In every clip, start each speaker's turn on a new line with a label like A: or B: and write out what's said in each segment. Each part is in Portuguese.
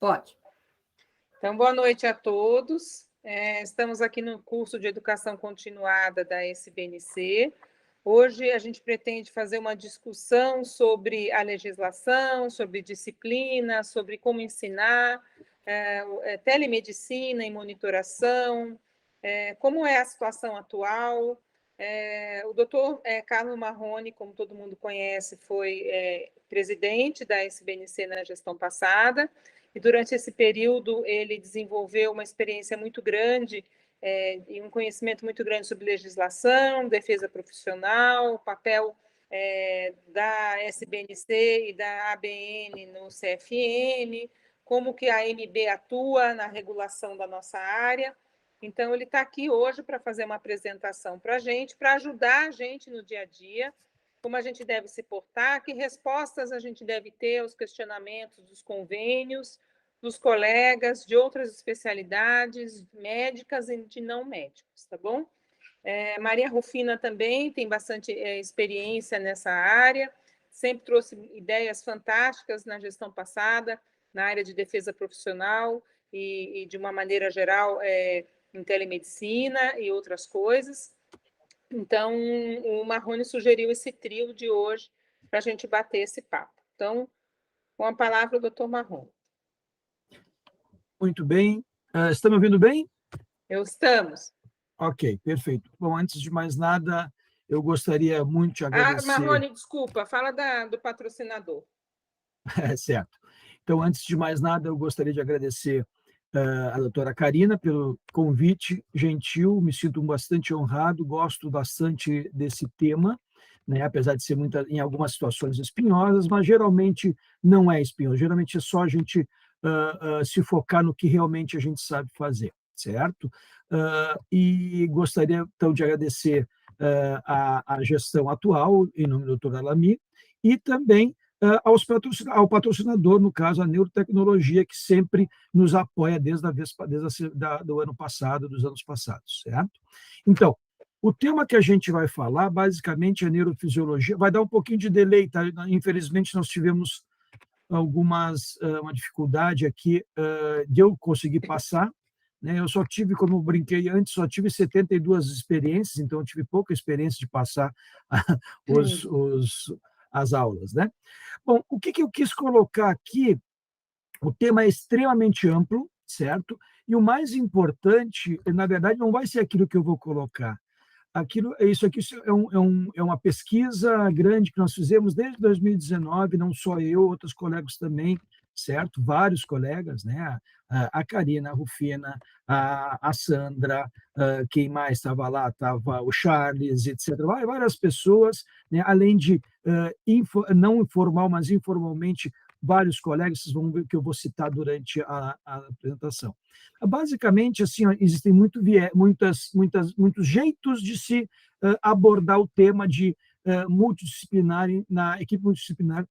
A: Pode.
B: Então, boa noite a todos. Estamos aqui no curso de Educação Continuada da SBNC. Hoje a gente pretende fazer uma discussão sobre a legislação, sobre disciplina, sobre como ensinar, telemedicina e monitoração, como é a situação atual. O doutor Carlos Marrone, como todo mundo conhece, foi presidente da SBNC na gestão passada, e durante esse período ele desenvolveu uma experiência muito grande e um conhecimento muito grande sobre legislação, defesa profissional, o papel da SBNC e da ABN no CFM, como que a AMB atua na regulação da nossa área. Então, ele está aqui hoje para fazer uma apresentação para a gente, para ajudar a gente no dia a dia, como a gente deve se portar, que respostas a gente deve ter aos questionamentos dos convênios, dos colegas de outras especialidades médicas e de não médicos, tá bom? Maria Rufina também tem bastante experiência nessa área, sempre trouxe ideias fantásticas na gestão passada, na área de defesa profissional e de uma maneira geral, em telemedicina e outras coisas. Então, o Marrone sugeriu esse trio de hoje para a gente bater esse papo. Então, com a palavra, o doutor Marrone.
C: Muito bem. Está me ouvindo bem?
B: Estamos.
C: Ok, perfeito. Bom, antes de mais nada, eu gostaria muito de agradecer...
B: Marrone, desculpa, fala do patrocinador.
C: Certo. Então, antes de mais nada, eu gostaria de agradecer a doutora Karina pelo convite gentil, me sinto bastante honrado, gosto bastante desse tema, né? Apesar de ser em algumas situações espinhosas, mas geralmente não é espinhoso, geralmente é só a gente se focar no que realmente a gente sabe fazer, certo? E gostaria, então, de agradecer a gestão atual, em nome do doutor Alami, e também ao patrocinador, no caso, a Neurotecnologia, que sempre nos apoia desde do ano passado, dos anos passados, certo? Então, o tema que a gente vai falar, basicamente, é neurofisiologia. Vai dar um pouquinho de delay, tá? Infelizmente, nós tivemos uma dificuldade aqui de eu conseguir passar, né? Eu só tive, como eu brinquei antes, só tive 72 experiências, então eu tive pouca experiência de passar as aulas, né? Bom, o que eu quis colocar aqui, o tema é extremamente amplo, certo? E o mais importante, na verdade, não vai ser aquilo que eu vou colocar. Isso aqui é uma pesquisa grande que nós fizemos desde 2019, não só eu, outros colegas também, certo? Vários colegas, né? A Karina, a Rufina, a Sandra, quem mais estava lá? Estava o Charles, etc. Várias pessoas, né? Além de, não informal, mas informalmente, vários colegas, vocês vão ver que eu vou citar durante a apresentação. Basicamente, assim, existem muitos jeitos de se abordar o tema de multidisciplinar, na equipe multidisciplinar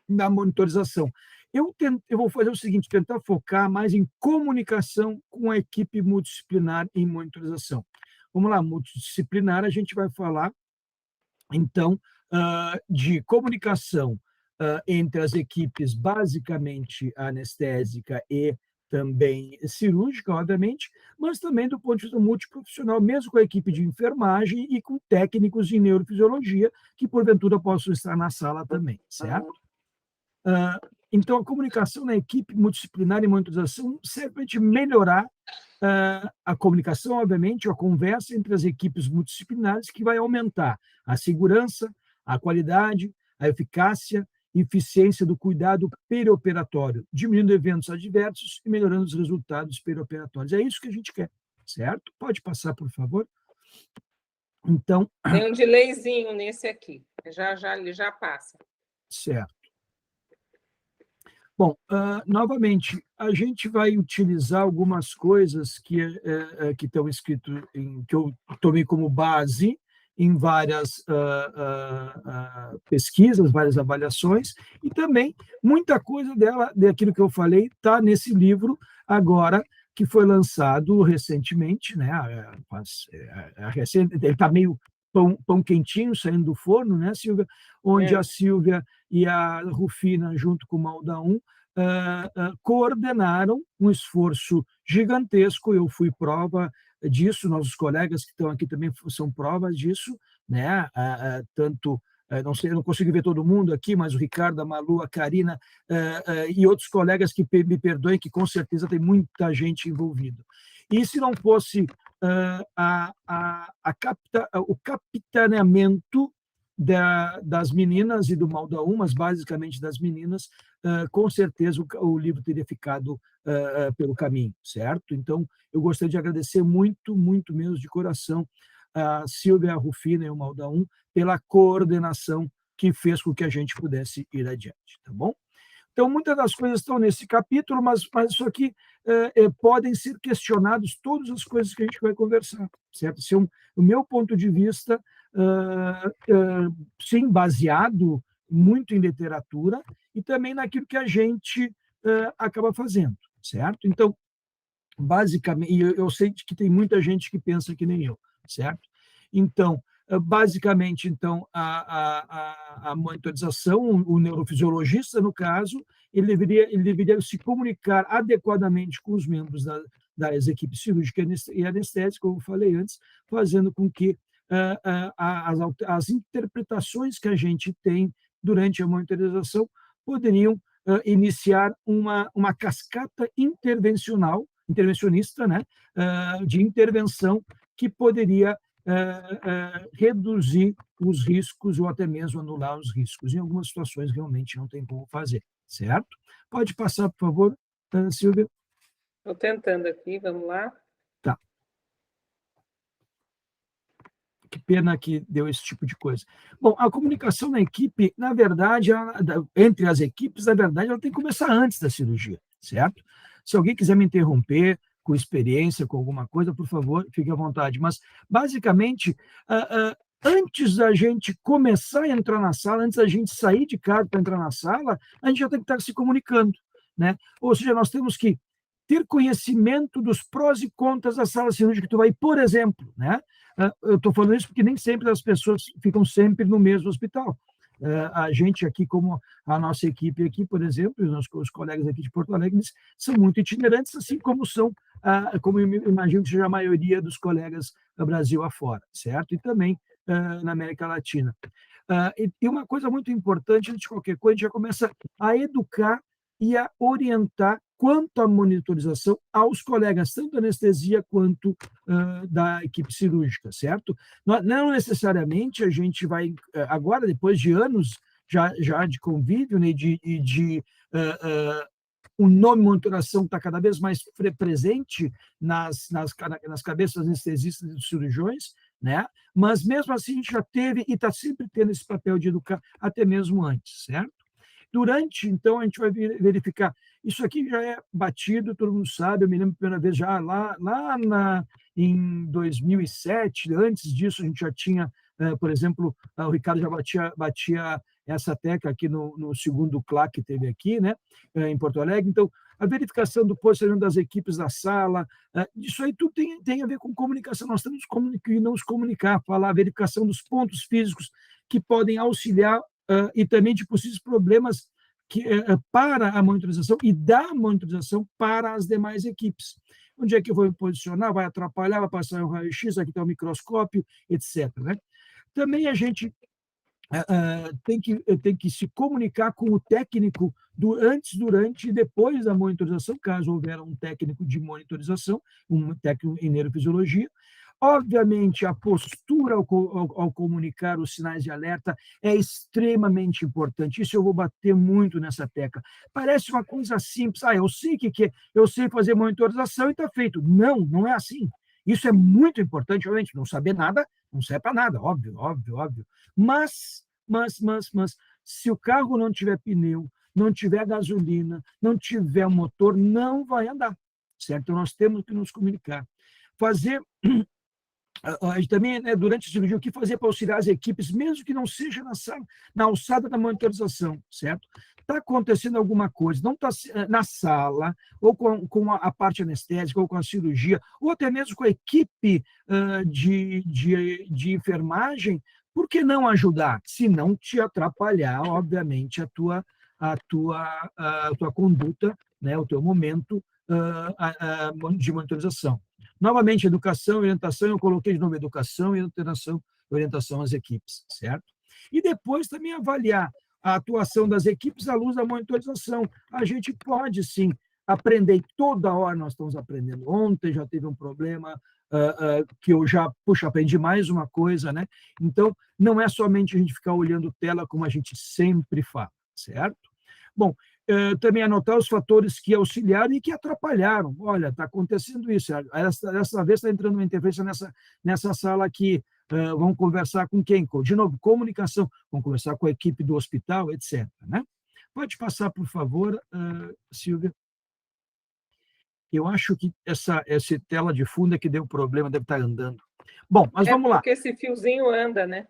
C: na monitorização. Eu vou fazer o seguinte, tentar focar mais em comunicação com a equipe multidisciplinar em monitorização. Vamos lá, multidisciplinar, a gente vai falar, então, de comunicação entre as equipes, basicamente anestésica e também cirúrgica, obviamente, mas também do ponto de vista multiprofissional, mesmo com a equipe de enfermagem e com técnicos de neurofisiologia, que porventura possam estar na sala também, certo? Então, a comunicação na equipe multidisciplinar e monitorização serve para melhorar a comunicação, obviamente, a conversa entre as equipes multidisciplinares, que vai aumentar a segurança, a qualidade, a eficácia e eficiência do cuidado perioperatório, diminuindo eventos adversos e melhorando os resultados perioperatórios. É isso que a gente quer, certo? Pode passar, por favor. Então...
B: Tem um delayzinho nesse aqui, ele já passa.
C: Certo. Bom, novamente, a gente vai utilizar algumas coisas que estão escritas, que eu tomei como base em várias pesquisas, várias avaliações, e também muita coisa daquilo que eu falei está nesse livro agora, que foi lançado recentemente, né? Ele está meio pão quentinho, saindo do forno, né, Silvia? Onde a Silvia e a Rufina, junto com o Malda 1, coordenaram um esforço gigantesco. Eu fui prova disso, nossos colegas que estão aqui também são provas disso, né? Tanto, não sei, eu não consigo ver todo mundo aqui, mas o Ricardo, a Malu, a Karina e outros colegas que me perdoem, que com certeza tem muita gente envolvida. E se não fosse o capitaneamento das meninas e do Maldaú, mas basicamente das meninas, com certeza o livro teria ficado pelo caminho, certo? Então, eu gostaria de agradecer muito, muito mesmo de coração a Silvia, a Rufina e o Maldaú pela coordenação que fez com que a gente pudesse ir adiante, tá bom? Então, muitas das coisas estão nesse capítulo, mas isso aqui podem ser questionados todas as coisas que a gente vai conversar, certo? Esse é o meu ponto de vista, sim, baseado muito em literatura e também naquilo que a gente acaba fazendo, certo? Então, basicamente, e eu sei que tem muita gente que pensa que nem eu, certo? Então, basicamente, então, a monitorização, o neurofisiologista, no caso, ele deveria se comunicar adequadamente com os membros das equipes cirúrgica e anestésica, como eu falei antes, fazendo com que as interpretações que a gente tem durante a monitorização poderiam iniciar uma cascata intervencionista, né, de intervenção que poderia reduzir os riscos ou até mesmo anular os riscos. Em algumas situações, realmente não tem como fazer, certo? Pode passar, por favor, Silvia.
B: Estou tentando aqui, vamos lá.
C: Tá. Que pena que deu esse tipo de coisa. Bom, a comunicação na equipe, na verdade, entre as equipes, na verdade, ela tem que começar antes da cirurgia, certo? Se alguém quiser me interromper com experiência, com alguma coisa, por favor, fique à vontade. Mas, basicamente, antes da gente começar a entrar na sala, antes da gente sair de casa para entrar na sala, a gente já tem que estar se comunicando, né? Ou seja, nós temos que ter conhecimento dos prós e contras da sala cirúrgica que tu vai, por exemplo, né? Eu estou falando isso porque nem sempre as pessoas ficam sempre no mesmo hospital. A gente aqui, como a nossa equipe aqui, por exemplo, os colegas aqui de Porto Alegre, são muito itinerantes, assim como são, como eu imagino que seja a maioria dos colegas do Brasil afora, certo? E também na América Latina. E uma coisa muito importante, antes de qualquer coisa, a gente já começa a educar e a orientar quanto à monitorização aos colegas, tanto da anestesia quanto da equipe cirúrgica, certo? Não necessariamente a gente vai, agora, depois de anos já de convívio, né, o nome monitoração está cada vez mais presente nas cabeças dos anestesistas e dos cirurgiões, né? Mas mesmo assim a gente já teve e está sempre tendo esse papel de educar, até mesmo antes, certo? Durante, então, a gente vai verificar. Isso aqui já é batido, todo mundo sabe. Eu me lembro a primeira vez já lá em 2007. Antes disso, a gente já tinha, por exemplo, o Ricardo já batia essa tecla aqui no segundo CLAC que teve aqui, né, em Porto Alegre. Então, a verificação do posicionamento das equipes da sala, isso aí tudo tem a ver com comunicação. Nós temos que nos comunicar, falar a verificação dos pontos físicos que podem auxiliar e também de possíveis problemas para a monitorização e da monitorização para as demais equipes. Onde é que eu vou me posicionar? Vai atrapalhar? Vai passar um raio-x? Aqui está o microscópio, etc. Né? Também a gente tem que se comunicar com o técnico antes, durante e depois da monitorização, caso houver um técnico de monitorização, um técnico em neurofisiologia. Obviamente, a postura ao comunicar os sinais de alerta é extremamente importante. Isso eu vou bater muito nessa tecla. Parece uma coisa simples. Eu sei eu sei fazer monitorização e está feito. Não é assim. Isso é muito importante, obviamente. Não saber nada não serve para nada, óbvio. Mas, se o carro não tiver pneu, não tiver gasolina, não tiver motor, não vai andar, certo? Então, nós temos que nos comunicar. Fazer... também, né, durante a cirurgia, o que fazer para auxiliar as equipes, mesmo que não seja na alçada da monitorização, certo? Está acontecendo alguma coisa, não está na sala, ou com a parte anestésica, ou com a cirurgia, ou até mesmo com a equipe de enfermagem, por que não ajudar? Se não te atrapalhar, obviamente, a tua conduta, né, o teu momento de monitorização. Novamente, educação e orientação, eu coloquei de novo educação e orientação às equipes, certo? E depois também avaliar a atuação das equipes à luz da monitorização. A gente pode, sim, aprender toda hora, nós estamos aprendendo. Ontem já teve um problema que eu já, aprendi mais uma coisa, né? Então, não é somente a gente ficar olhando tela como a gente sempre fala, certo? Bom, também anotar os fatores que auxiliaram e que atrapalharam. Olha, está acontecendo isso. Dessa vez está entrando uma interferência nessa sala aqui. Vamos conversar com quem? De novo, comunicação. Vamos conversar com a equipe do hospital, etc. Né? Pode passar, por favor, Silvia. Eu acho que essa tela de fundo é que deu problema, deve estar andando. Bom, mas vamos lá.
B: Porque esse fiozinho anda, né?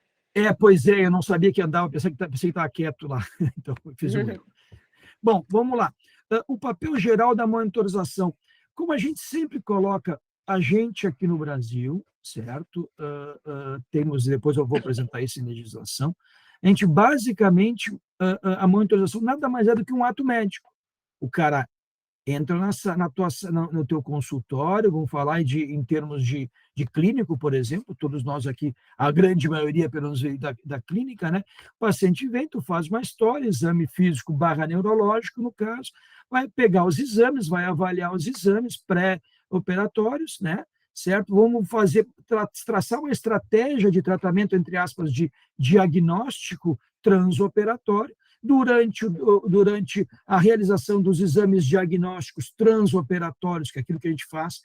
C: Pois é, eu não sabia que andava, pensei que estava quieto lá. Então, eu fiz um erro. Bom, vamos lá. O papel geral da monitorização. Como a gente sempre coloca a gente aqui no Brasil, certo? Temos, depois eu vou apresentar isso em legislação. A gente, basicamente, a monitorização nada mais é do que um ato médico. O cara entra no teu consultório, vamos falar em termos de clínico, por exemplo, todos nós aqui, a grande maioria, pelo menos, veio da clínica, né? O paciente vem, tu faz uma história, exame físico / neurológico, no caso, vai pegar os exames, vai avaliar os exames pré-operatórios, né? Certo? Vamos traçar uma estratégia de tratamento, entre aspas, de diagnóstico transoperatório, durante a realização dos exames diagnósticos transoperatórios, que é aquilo que a gente faz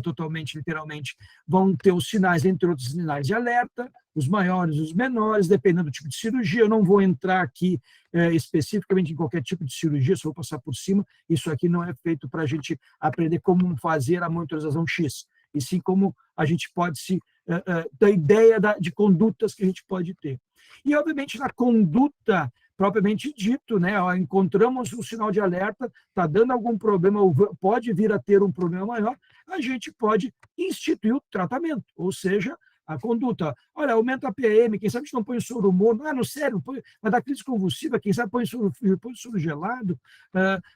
C: totalmente, literalmente, vão ter os sinais, entre outros sinais de alerta, os maiores, os menores, dependendo do tipo de cirurgia. Eu não vou entrar aqui especificamente em qualquer tipo de cirurgia, só vou passar por cima. Isso aqui não é feito para a gente aprender como fazer a monitorização X, e sim como a gente pode ter ideia de condutas que a gente pode ter. E, obviamente, na conduta propriamente dito, né? Encontramos um sinal de alerta, está dando algum problema, ou pode vir a ter um problema maior, a gente pode instituir o tratamento, ou seja, a conduta. Olha, aumenta a PM, quem sabe a gente não põe soro morno, no sério, vai dar crise convulsiva, quem sabe põe soro gelado,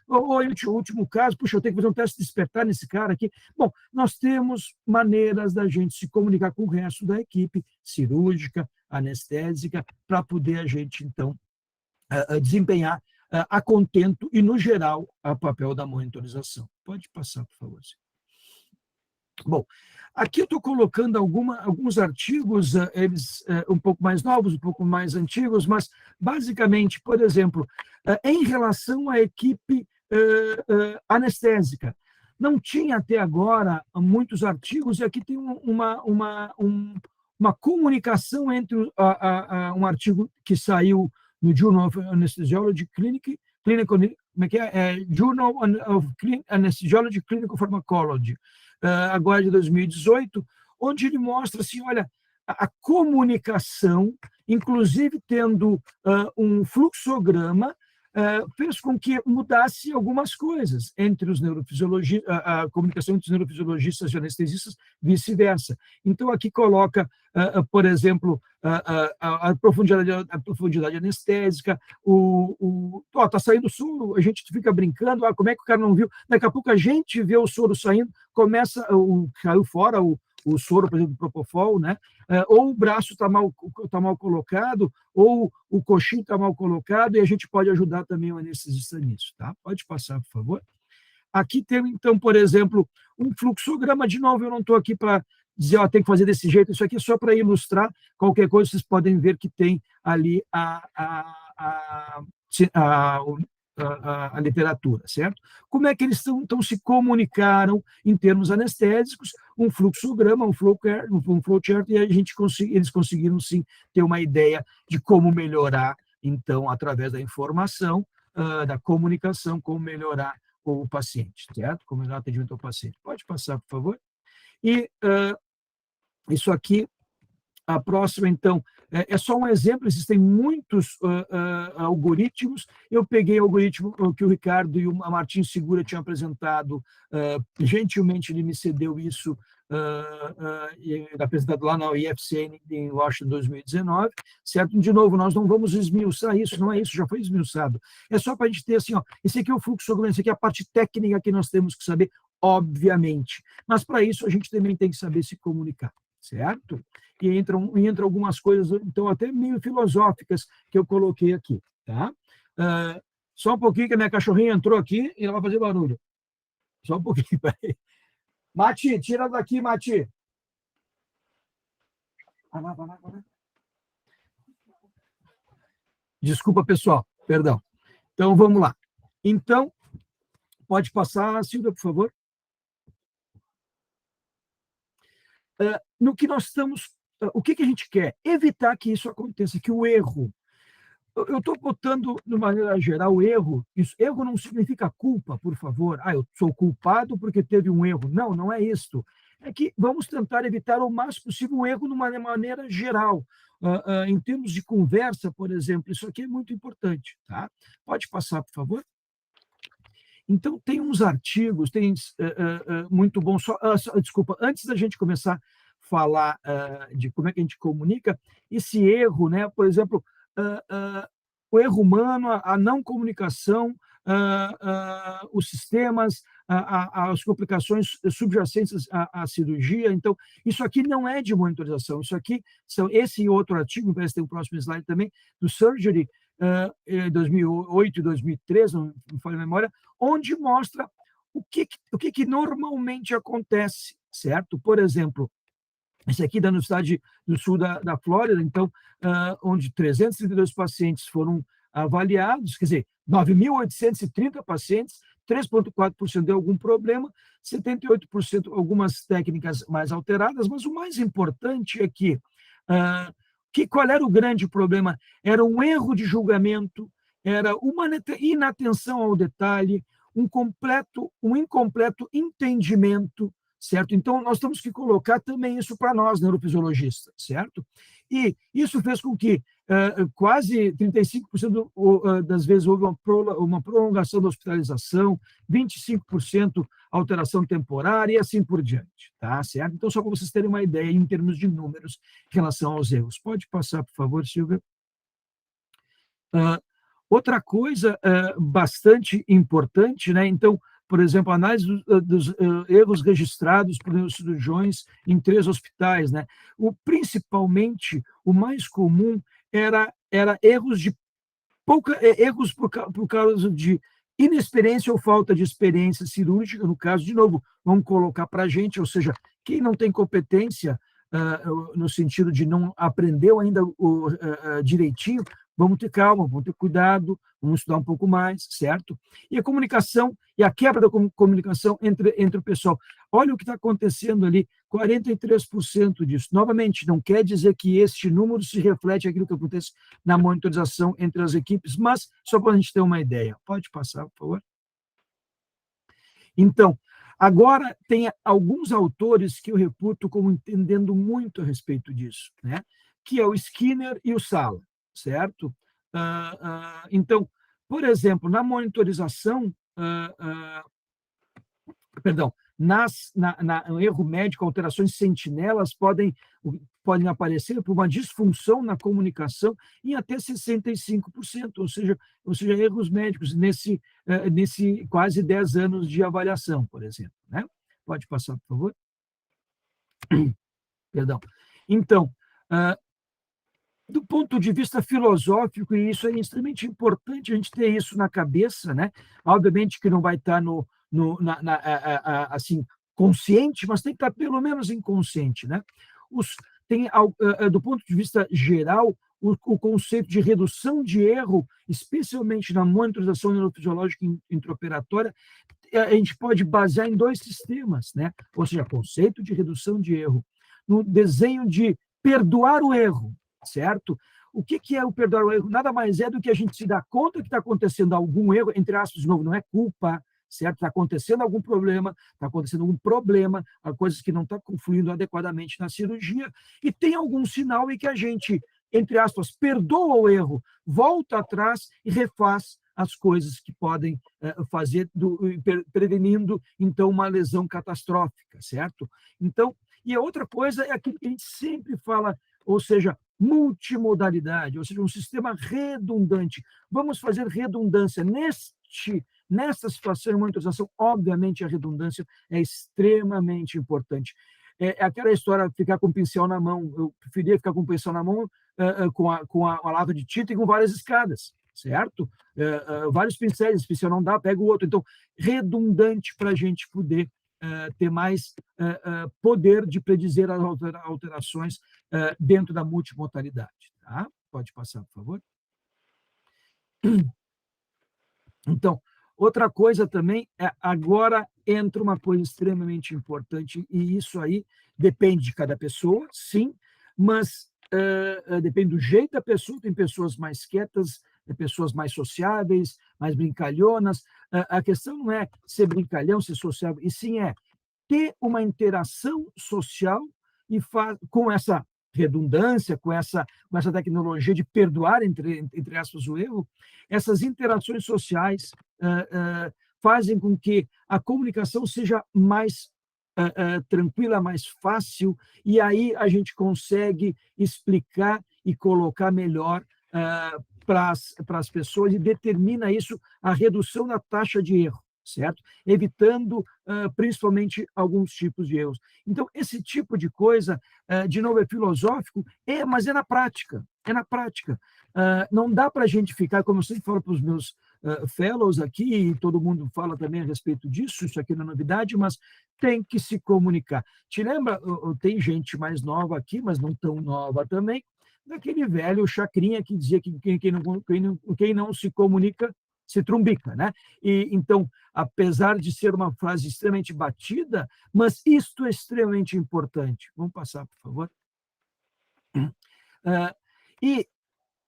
C: ou em último caso, puxa, eu tenho que fazer um teste de despertar nesse cara aqui. Bom, nós temos maneiras da gente se comunicar com o resto da equipe cirúrgica, anestésica, para poder a gente, então, desempenhar a contento e, no geral, o papel da monitorização. Pode passar, por favor. Bom, aqui eu estou colocando alguns artigos, eles um pouco mais novos, um pouco mais antigos, mas, basicamente, por exemplo, em relação à equipe anestésica, não tinha até agora muitos artigos, e aqui tem uma comunicação entre um artigo que saiu no Journal of Anesthesiology Journal of Anesthesiology Clinical Pharmacology, agora de 2018, onde ele mostra assim, olha, a comunicação, inclusive tendo um fluxograma, fez com que mudasse algumas coisas entre os neurofisiologistas, a comunicação entre os neurofisiologistas e anestesistas, vice-versa. Então, aqui coloca, por exemplo, a profundidade anestésica, está saindo soro, a gente fica brincando, como é que o cara não viu? Daqui a pouco a gente vê o soro saindo, caiu fora o soro, por exemplo, do Propofol, né? Ou o braço está mal colocado, ou o coxinho está mal colocado, e a gente pode ajudar também o anestesista nisso. Tá? Pode passar, por favor. Aqui tem, então, por exemplo, um fluxograma. De novo, eu não estou aqui para dizer, tem que fazer desse jeito, isso aqui é só para ilustrar. Qualquer coisa, vocês podem ver que tem ali a literatura, certo? Como é que eles então se comunicaram em termos anestésicos, um fluxograma, um flowchart, e eles conseguiram, sim, ter uma ideia de como melhorar, então, através da informação, da comunicação, como melhorar o paciente, certo? Como melhorar o atendimento ao paciente. Pode passar, por favor. E isso aqui, a próxima, então, é só um exemplo, existem muitos algoritmos. Eu peguei o algoritmo que o Ricardo e a Martin Segura tinham apresentado, gentilmente ele me cedeu isso apresentado lá na IFCN em Washington 2019, certo? De novo, nós não vamos esmiuçar isso, não é isso, já foi esmiuçado. É só para a gente ter assim, ó, esse aqui é o fluxo sanguíneo, esse aqui é a parte técnica que nós temos que saber, obviamente. Mas para isso a gente também tem que saber se comunicar, certo? E entram algumas coisas, então, até meio filosóficas que eu coloquei aqui, tá? Só um pouquinho que a minha cachorrinha entrou aqui e ela vai fazer barulho. Só um pouquinho, peraí. Mati, tira daqui, Mati. Vai lá. Desculpa, pessoal, perdão. Então, vamos lá. Então, pode passar, Silvia, por favor. No que nós estamos... O que a gente quer? Evitar que isso aconteça, que o erro... Eu estou botando, de maneira geral, o erro. Erro não significa culpa, por favor. Eu sou culpado porque teve um erro. Não, não é isso. É que vamos tentar evitar o máximo possível o erro de uma maneira geral. Em termos de conversa, por exemplo, isso aqui é muito importante. Tá? Pode passar, por favor. Então, tem uns artigos, muito bons. Desculpa, antes da gente começar a falar de como é que a gente comunica, esse erro, né? Por exemplo, o erro humano, a não comunicação, os sistemas, as complicações subjacentes à cirurgia. Então, isso aqui não é de monitorização. Isso aqui esse e outro artigo, parece que tem o próximo slide também, do Surgery, 2008 e 2013, não me falha a memória, onde mostra o que normalmente acontece, certo? Por exemplo, esse aqui da Universidade do Sul da Flórida, então, onde 332 pacientes foram avaliados, quer dizer, 9.830 pacientes, 3,4% deu algum problema, 78% algumas técnicas mais alteradas, mas o mais importante é que qual era o grande problema? Era um erro de julgamento, era uma inatenção ao detalhe, um incompleto entendimento, certo? Então, nós temos que colocar também isso para nós, neurofisiologistas, certo? E isso fez com que quase 35% das vezes houve uma prolongação da hospitalização, 25% alteração temporária e assim por diante, tá certo? Então, só para vocês terem uma ideia em termos de números em relação aos erros. Pode passar, por favor, Silvia. Outra coisa bastante importante, né? Então, por exemplo, a análise dos erros registrados por neurocirurgiões em 3 hospitais, né? Principalmente, o mais comum era erros erros por causa de inexperiência ou falta de experiência cirúrgica, no caso, de novo, vamos colocar para a gente, ou seja, quem não tem competência no sentido de não aprendeu ainda direitinho, vamos ter calma, vamos ter cuidado, vamos estudar um pouco mais, certo? E a comunicação e a quebra da comunicação entre o pessoal. Olha o que está acontecendo ali, 43% disso. Novamente, não quer dizer que este número se reflete aquilo que acontece na monitorização entre as equipes, mas só para a gente ter uma ideia. Pode passar, por favor. Então, agora tem alguns autores que eu reputo como entendendo muito a respeito disso, né? Que é o Skinner e o Sala, certo? Então, por exemplo, na monitorização, no erro médico, alterações sentinelas podem aparecer por uma disfunção na comunicação em até 65%, ou seja, erros médicos nesse quase 10 anos de avaliação, por exemplo, né? Pode passar, por favor. Perdão. Então, do ponto de vista filosófico, e isso é extremamente importante a gente ter isso na cabeça, né? Obviamente que não vai estar assim, consciente, mas tem que estar pelo menos inconsciente, né? Do ponto de vista geral, o conceito de redução de erro, especialmente na monitorização neurofisiológica intraoperatória, a gente pode basear em 2 sistemas, né? Ou seja, conceito de redução de erro, no desenho de perdoar o erro, certo? O que é o perdoar o erro? Nada mais é do que a gente se dar conta que está acontecendo algum erro, entre aspas, de novo, não é culpa, certo? Está acontecendo algum problema, há coisas que não estão confluindo adequadamente na cirurgia, e tem algum sinal em que a gente, entre aspas, perdoa o erro, volta atrás e refaz as coisas que podem fazer, prevenindo, então, uma lesão catastrófica, certo? Então, e a outra coisa é aquilo que a gente sempre fala, ou seja, multimodalidade, ou seja, um sistema redundante. Vamos fazer redundância nessa situação de monitorização. Obviamente, a redundância é extremamente importante. É aquela história de ficar com o pincel na mão. Eu preferia ficar com o pincel na mão com a lata de tinta e com várias escadas, certo? Vários pincéis, esse pincel não dá, pega o outro. Então, redundante para a gente poder ter mais poder de predizer as alterações dentro da multimodalidade. Tá? Pode passar, por favor. Então, outra coisa também, agora entra uma coisa extremamente importante, e isso aí depende de cada pessoa, sim, mas depende do jeito da pessoa. Tem pessoas mais quietas, pessoas mais sociáveis, mais brincalhonas. A questão não é ser brincalhão, ser sociável, e sim ter uma interação social e com essa redundância, com essa tecnologia de perdoar, entre aspas, o erro. Essas interações sociais fazem com que a comunicação seja mais tranquila, mais fácil, e aí a gente consegue explicar e colocar melhor para as pessoas, e determina isso a redução da taxa de erro, certo? Evitando principalmente alguns tipos de erros. Então, esse tipo de coisa, de novo, é filosófico, mas é na prática. É na prática. Não dá para a gente ficar, como eu sempre falo para os meus fellows aqui, e todo mundo fala também a respeito disso, isso aqui não é novidade, mas tem que se comunicar. Te lembra, tem gente mais nova aqui, mas não tão nova também, daquele velho chacrinha que dizia que quem não se comunica se trumbica, né? E então, apesar de ser uma frase extremamente batida, mas isto é extremamente importante. Vamos passar, por favor. E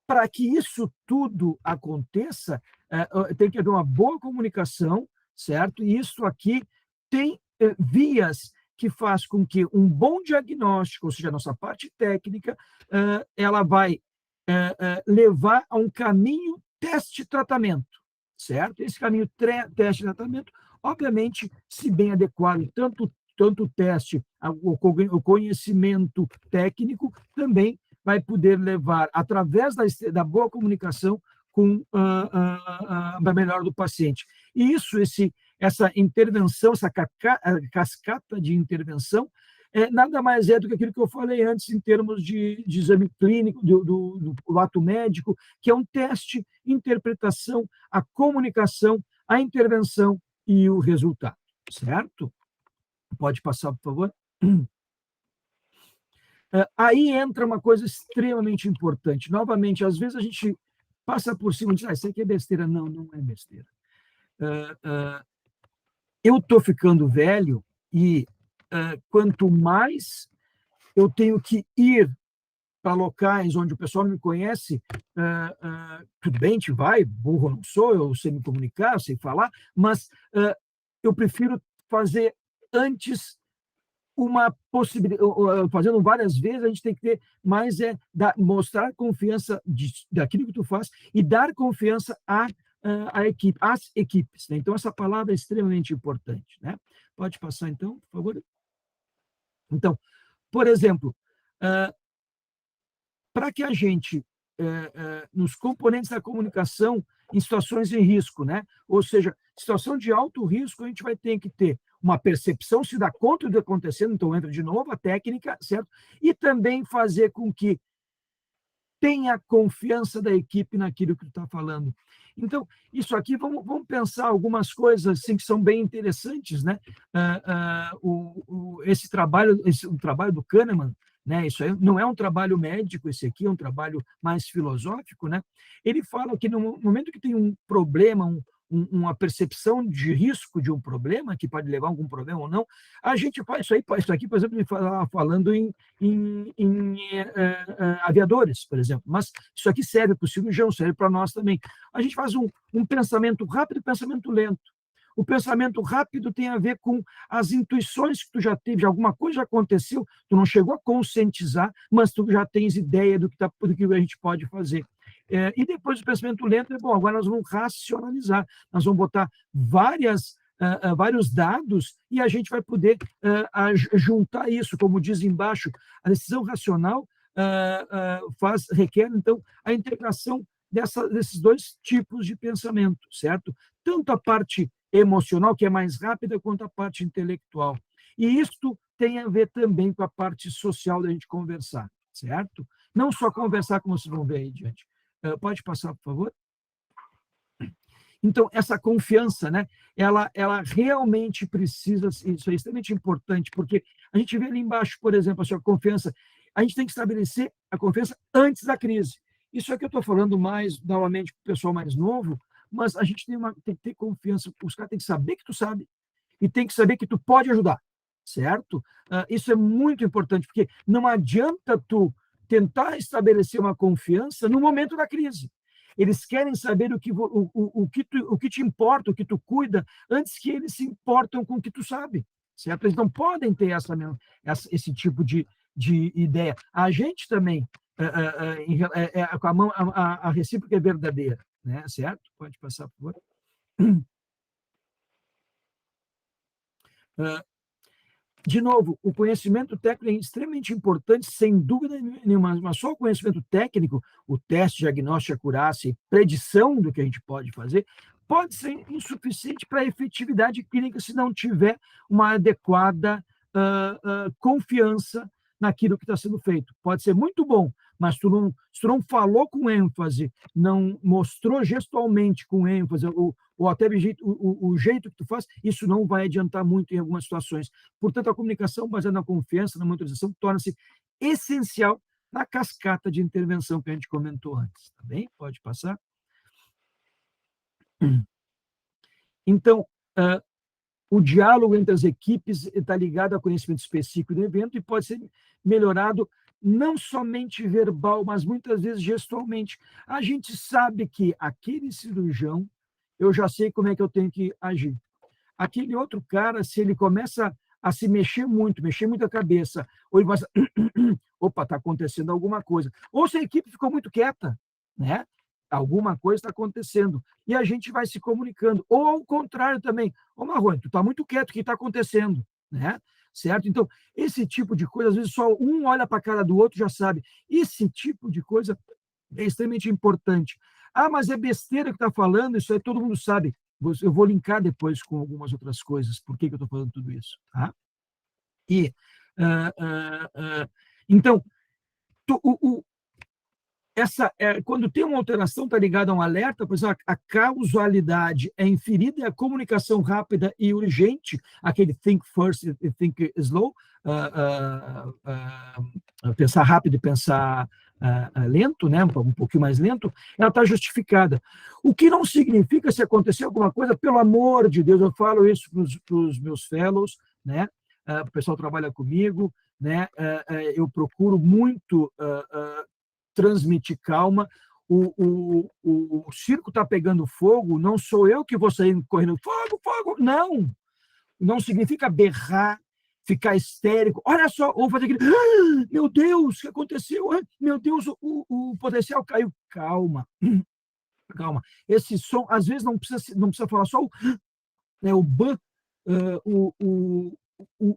C: para que isso tudo aconteça, tem que haver uma boa comunicação, certo? E isso aqui tem vias que faz com que um bom diagnóstico, ou seja, a nossa parte técnica, ela vai levar a um caminho teste-tratamento, certo? Esse caminho teste-tratamento, obviamente, se bem adequado, tanto o teste, o conhecimento técnico, também vai poder levar, através da boa comunicação, com a melhora do paciente. E essa intervenção, essa cascata de intervenção, nada mais é do que aquilo que eu falei antes em termos de exame clínico, do ato médico, que é um teste, interpretação, a comunicação, a intervenção e o resultado, certo? Pode passar, por favor. Aí entra uma coisa extremamente importante. Novamente, às vezes a gente passa por cima e diz, isso aqui é besteira. Não, não é besteira. Eu estou ficando velho e quanto mais eu tenho que ir para locais onde o pessoal não me conhece, tudo bem, a gente vai, burro não sou, eu sei me comunicar, eu sei falar, mas eu prefiro fazer antes uma possibilidade, fazendo várias vezes, a gente tem que ter mais, mostrar confiança daquilo que tu faz e dar confiança às equipes. Né? Então, essa palavra é extremamente importante. Né? Pode passar, então, por favor? Então, por exemplo, para que a gente, nos componentes da comunicação, em situações de risco, né? Ou seja, situação de alto risco, a gente vai ter que ter uma percepção, se dá conta do que está acontecendo, então entra de novo a técnica, certo? E também fazer com que tenha confiança da equipe naquilo que tu está falando. Então, isso aqui, vamos pensar algumas coisas assim, que são bem interessantes, né? O trabalho do Kahneman, né? Isso aí não é um trabalho médico, esse aqui é um trabalho mais filosófico, né? Ele fala que no momento que tem um problema, uma percepção de risco de um problema, que pode levar a algum problema ou não, a gente faz isso aqui, por exemplo, ele falando em aviadores, por exemplo, mas isso aqui serve para o cirurgião, serve para nós também. A gente faz um pensamento rápido e pensamento lento. O pensamento rápido tem a ver com as intuições que tu já teve, alguma coisa já aconteceu, tu não chegou a conscientizar, mas tu já tens ideia do que a gente pode fazer. E depois do pensamento lento, bom, agora nós vamos racionalizar, nós vamos botar vários dados e a gente vai poder juntar isso, como diz embaixo, a decisão racional requer, então, a integração desses dois tipos de pensamento, certo? Tanto a parte emocional, que é mais rápida, quanto a parte intelectual. E isto tem a ver também com a parte social da gente conversar, certo? Não só conversar, como vocês vão ver aí diante. Pode passar, por favor? Então, essa confiança, né, ela realmente precisa, isso é extremamente importante, porque a gente vê ali embaixo, por exemplo, a sua confiança, a gente tem que estabelecer a confiança antes da crise. Isso é que eu estou falando mais, novamente, para o pessoal mais novo, mas a gente tem que ter confiança, os caras têm que saber que tu sabe, e tem que saber que tu pode ajudar, certo? Isso é muito importante, porque não adianta tu tentar estabelecer uma confiança no momento da crise. Eles querem saber o que te importa, o que tu cuida, antes que eles se importam com o que tu sabe, certo? Eles não podem ter esse tipo de ideia. A gente também, a recíproca é verdadeira, né? Certo? Pode passar, por favor. De novo, o conhecimento técnico é extremamente importante, sem dúvida nenhuma, mas só o conhecimento técnico, o teste, diagnóstico, acurácia e predição do que a gente pode fazer, pode ser insuficiente para a efetividade clínica se não tiver uma adequada confiança naquilo que está sendo feito. Pode ser muito bom, mas se tu não falou com ênfase, não mostrou gestualmente com ênfase, ou até o jeito que tu faz, isso não vai adiantar muito em algumas situações. Portanto, a comunicação baseada na confiança, na monitorização, torna-se essencial na cascata de intervenção que a gente comentou antes. Tá bem? Pode passar. Então, o diálogo entre as equipes está ligado ao conhecimento específico do evento e pode ser melhorado não somente verbal, mas muitas vezes gestualmente. A gente sabe que aquele cirurgião, eu já sei como é que eu tenho que agir. Aquele outro cara, se ele começa a se mexer muito a cabeça, ou ele vai, opa, está acontecendo alguma coisa. Ou se a equipe ficou muito quieta, né? Alguma coisa está acontecendo. E a gente vai se comunicando. Ou ao contrário também. Ô, Marrone, tu está muito quieto, o que está acontecendo? Né? Certo? Então, esse tipo de coisa, às vezes só um olha para a cara do outro e já sabe. Esse tipo de coisa é extremamente importante. Ah, mas é besteira que está falando, isso aí todo mundo sabe. Eu vou linkar depois com algumas outras coisas, por que eu estou falando tudo isso. Tá? E, então, quando tem uma alteração, está ligada a um alerta, pois a causalidade é inferida e a comunicação rápida e urgente, aquele think first e think slow, pensar rápido e pensar lento, né, um pouquinho mais lento, ela está justificada. O que não significa, se acontecer alguma coisa, pelo amor de Deus, eu falo isso para os meus fellows, né, o pessoal que trabalha comigo, né, eu procuro muito transmitir calma. O circo está pegando fogo, não sou eu que vou sair correndo, fogo, fogo, não! Não significa berrar, ficar histérico, olha só, ou fazer aquele, meu Deus, o que aconteceu? Meu Deus, o potencial caiu. Calma, calma. Esse som, às vezes, não precisa falar só o ban, o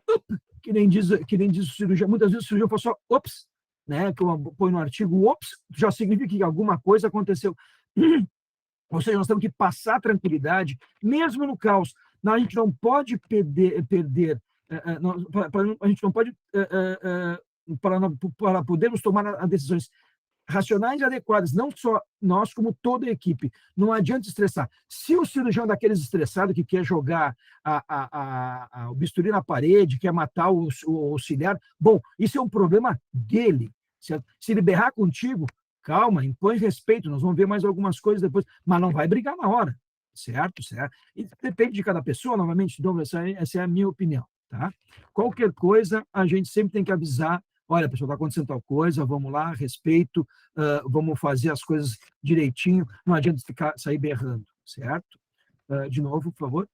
C: up, que nem diz o cirurgião. Muitas vezes o cirurgião fala só ops, né, que eu põe no artigo, ops, já significa que alguma coisa aconteceu. Ou seja, nós temos que passar tranquilidade, mesmo no caos. A gente não pode perder a gente não pode, para podermos tomar decisões racionais e adequadas, não só nós, como toda a equipe. Não adianta estressar. Se o cirurgião daqueles estressado que quer jogar o bisturi na parede, quer matar o auxiliar, bom, isso é um problema dele. Certo? Se ele berrar contigo, calma, impõe respeito, nós vamos ver mais algumas coisas depois, mas não vai brigar na hora, certo? E depende de cada pessoa, novamente, essa é a minha opinião. Tá? Qualquer coisa, a gente sempre tem que avisar, olha, pessoal, está acontecendo tal coisa, vamos lá, respeito, vamos fazer as coisas direitinho, não adianta sair berrando, certo? De novo, por favor.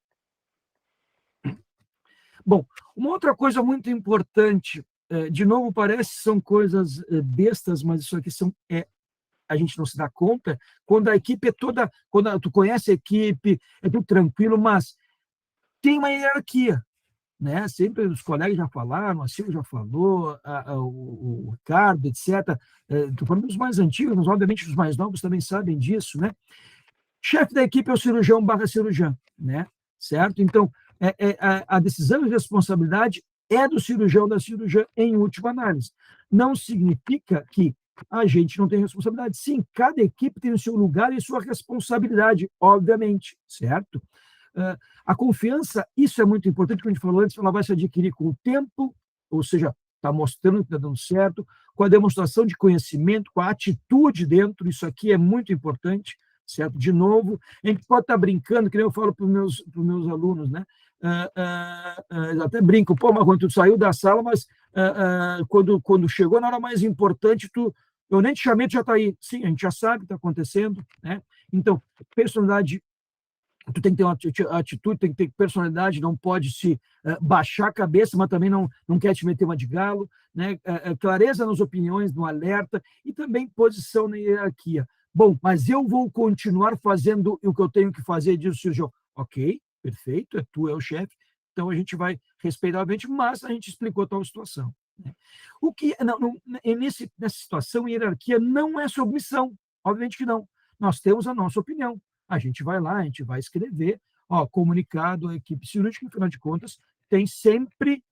C: Bom, uma outra coisa muito importante, de novo, parece que são coisas bestas, mas isso aqui a gente não se dá conta, quando a equipe é toda, quando tu conhece a equipe, é tudo tranquilo, mas tem uma hierarquia, né? Sempre os colegas já falaram, a Silvia já falou, o Ricardo, etc. Estou falando dos mais antigos, mas obviamente os mais novos também sabem disso, né? Chefe da equipe é o cirurgião barra cirurgião, né? Certo? Então, a decisão e responsabilidade é do cirurgião, da cirurgiã, em última análise. Não significa que a gente não tem responsabilidade. Sim, cada equipe tem o seu lugar e sua responsabilidade, obviamente, certo? A confiança, isso é muito importante, como a gente falou antes, ela vai se adquirir com o tempo, ou seja, está mostrando que está dando certo, com a demonstração de conhecimento, com a atitude dentro, isso aqui é muito importante, certo? De novo, a gente pode estar brincando, que nem eu falo para os meus alunos, né? Até brinco, pô, mas quando tu saiu da sala, mas quando chegou na hora mais importante, eu nem te chamei, tu já está aí. Sim, a gente já sabe o que está acontecendo, né? Então, personalidade, tu tem que ter uma atitude, tem que ter personalidade, não pode se baixar a cabeça, mas também não quer te meter uma de galo, né? Clareza nas opiniões, no alerta, e também posição na hierarquia. Bom, mas eu vou continuar fazendo o que eu tenho que fazer, diz o cirurgião. Ok, perfeito, tu é o chefe, então a gente vai respeitar, mas a gente explicou a tal situação. Né? O que, nessa situação, hierarquia não é submissão, obviamente que não. Nós temos a nossa opinião. A gente vai lá, a gente vai escrever, comunicado à equipe cirúrgica, em final de contas, tem sempre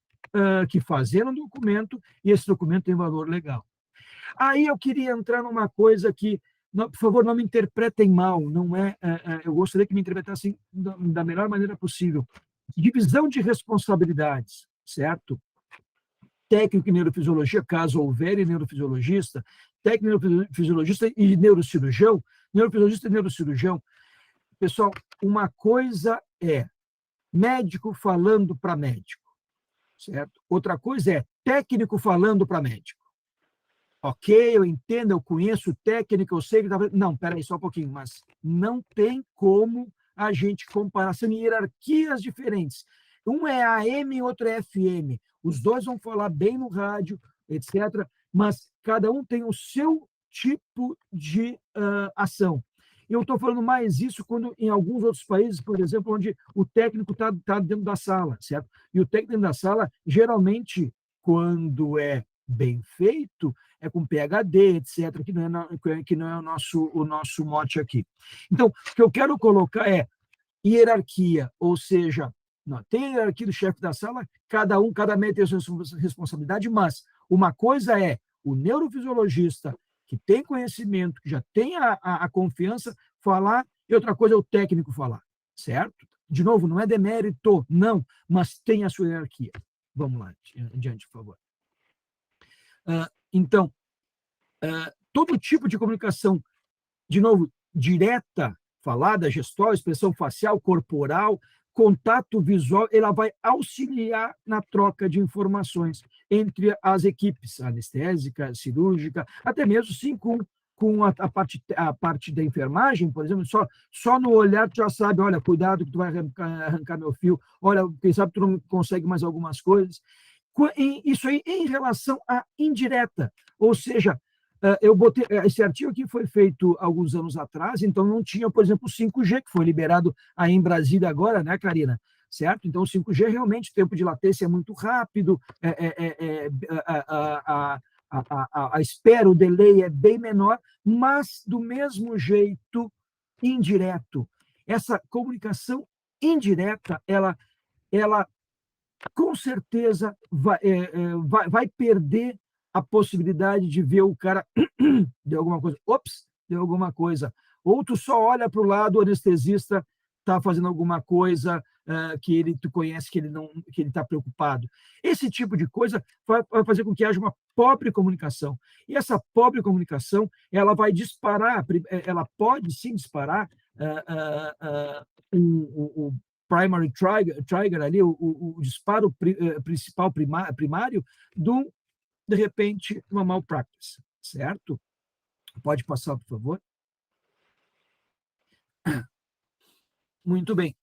C: que fazer um documento, e esse documento tem valor legal. Aí eu queria entrar numa coisa que, por favor, não me interpretem mal, não eu gostaria que me interpretassem da melhor maneira possível. Divisão de responsabilidades, certo? Técnico em neurofisiologia, caso houver neurofisiologista, técnico neurofisiologista e neurocirurgião, neurofisiologista e neurocirurgião. Pessoal, uma coisa é médico falando para médico, certo? Outra coisa é técnico falando para médico. Ok, eu entendo, eu conheço o técnico, eu sei que... Não, peraí, só um pouquinho, mas não tem como a gente comparar, são hierarquias diferentes. Um é AM e outro é FM. Os dois vão falar bem no rádio, etc., mas cada um tem o seu tipo de ação. Eu estou falando mais isso quando em alguns outros países, por exemplo, onde o técnico está dentro da sala, certo? E o técnico dentro da sala, geralmente, quando é bem feito, é com PhD, etc., que não é o nosso mote aqui. Então, o que eu quero colocar é hierarquia, ou seja, não, tem a hierarquia do chefe da sala, cada médico tem a sua responsabilidade, mas uma coisa é o neurofisiologista, que tem conhecimento, que já tem a confiança, falar, e outra coisa é o técnico falar, certo? De novo, não é demérito, não, mas tem a sua hierarquia. Vamos lá, adiante, por favor. Então, todo tipo de comunicação, de novo, direta, falada, gestual, expressão facial, corporal, contato visual, ela vai auxiliar na troca de informações entre as equipes, anestésica, cirúrgica, até mesmo sim com a parte da enfermagem, por exemplo, só no olhar tu já sabe, olha, cuidado que tu vai arrancar meu fio, olha, quem sabe tu não consegue mais algumas coisas. Isso aí em relação à indireta, ou seja, eu botei, esse artigo aqui foi feito alguns anos atrás, então não tinha, por exemplo, o 5G, que foi liberado aí em Brasília agora, né, Karina? Certo? Então, o 5G realmente, o tempo de latência é muito rápido, a espera, o delay é bem menor, mas, do mesmo jeito, indireto. Essa comunicação indireta, ela com certeza vai perder a possibilidade de ver o cara deu alguma coisa, deu alguma coisa. Ou tu só olha para o lado, o anestesista está fazendo alguma coisa que tu conhece que ele está preocupado. Esse tipo de coisa vai fazer com que haja uma pobre comunicação. E essa pobre comunicação, ela vai disparar, ela pode sim disparar o primary trigger ali, o disparo principal primário de repente, uma malpractice, certo? Pode passar, por favor. Muito bem.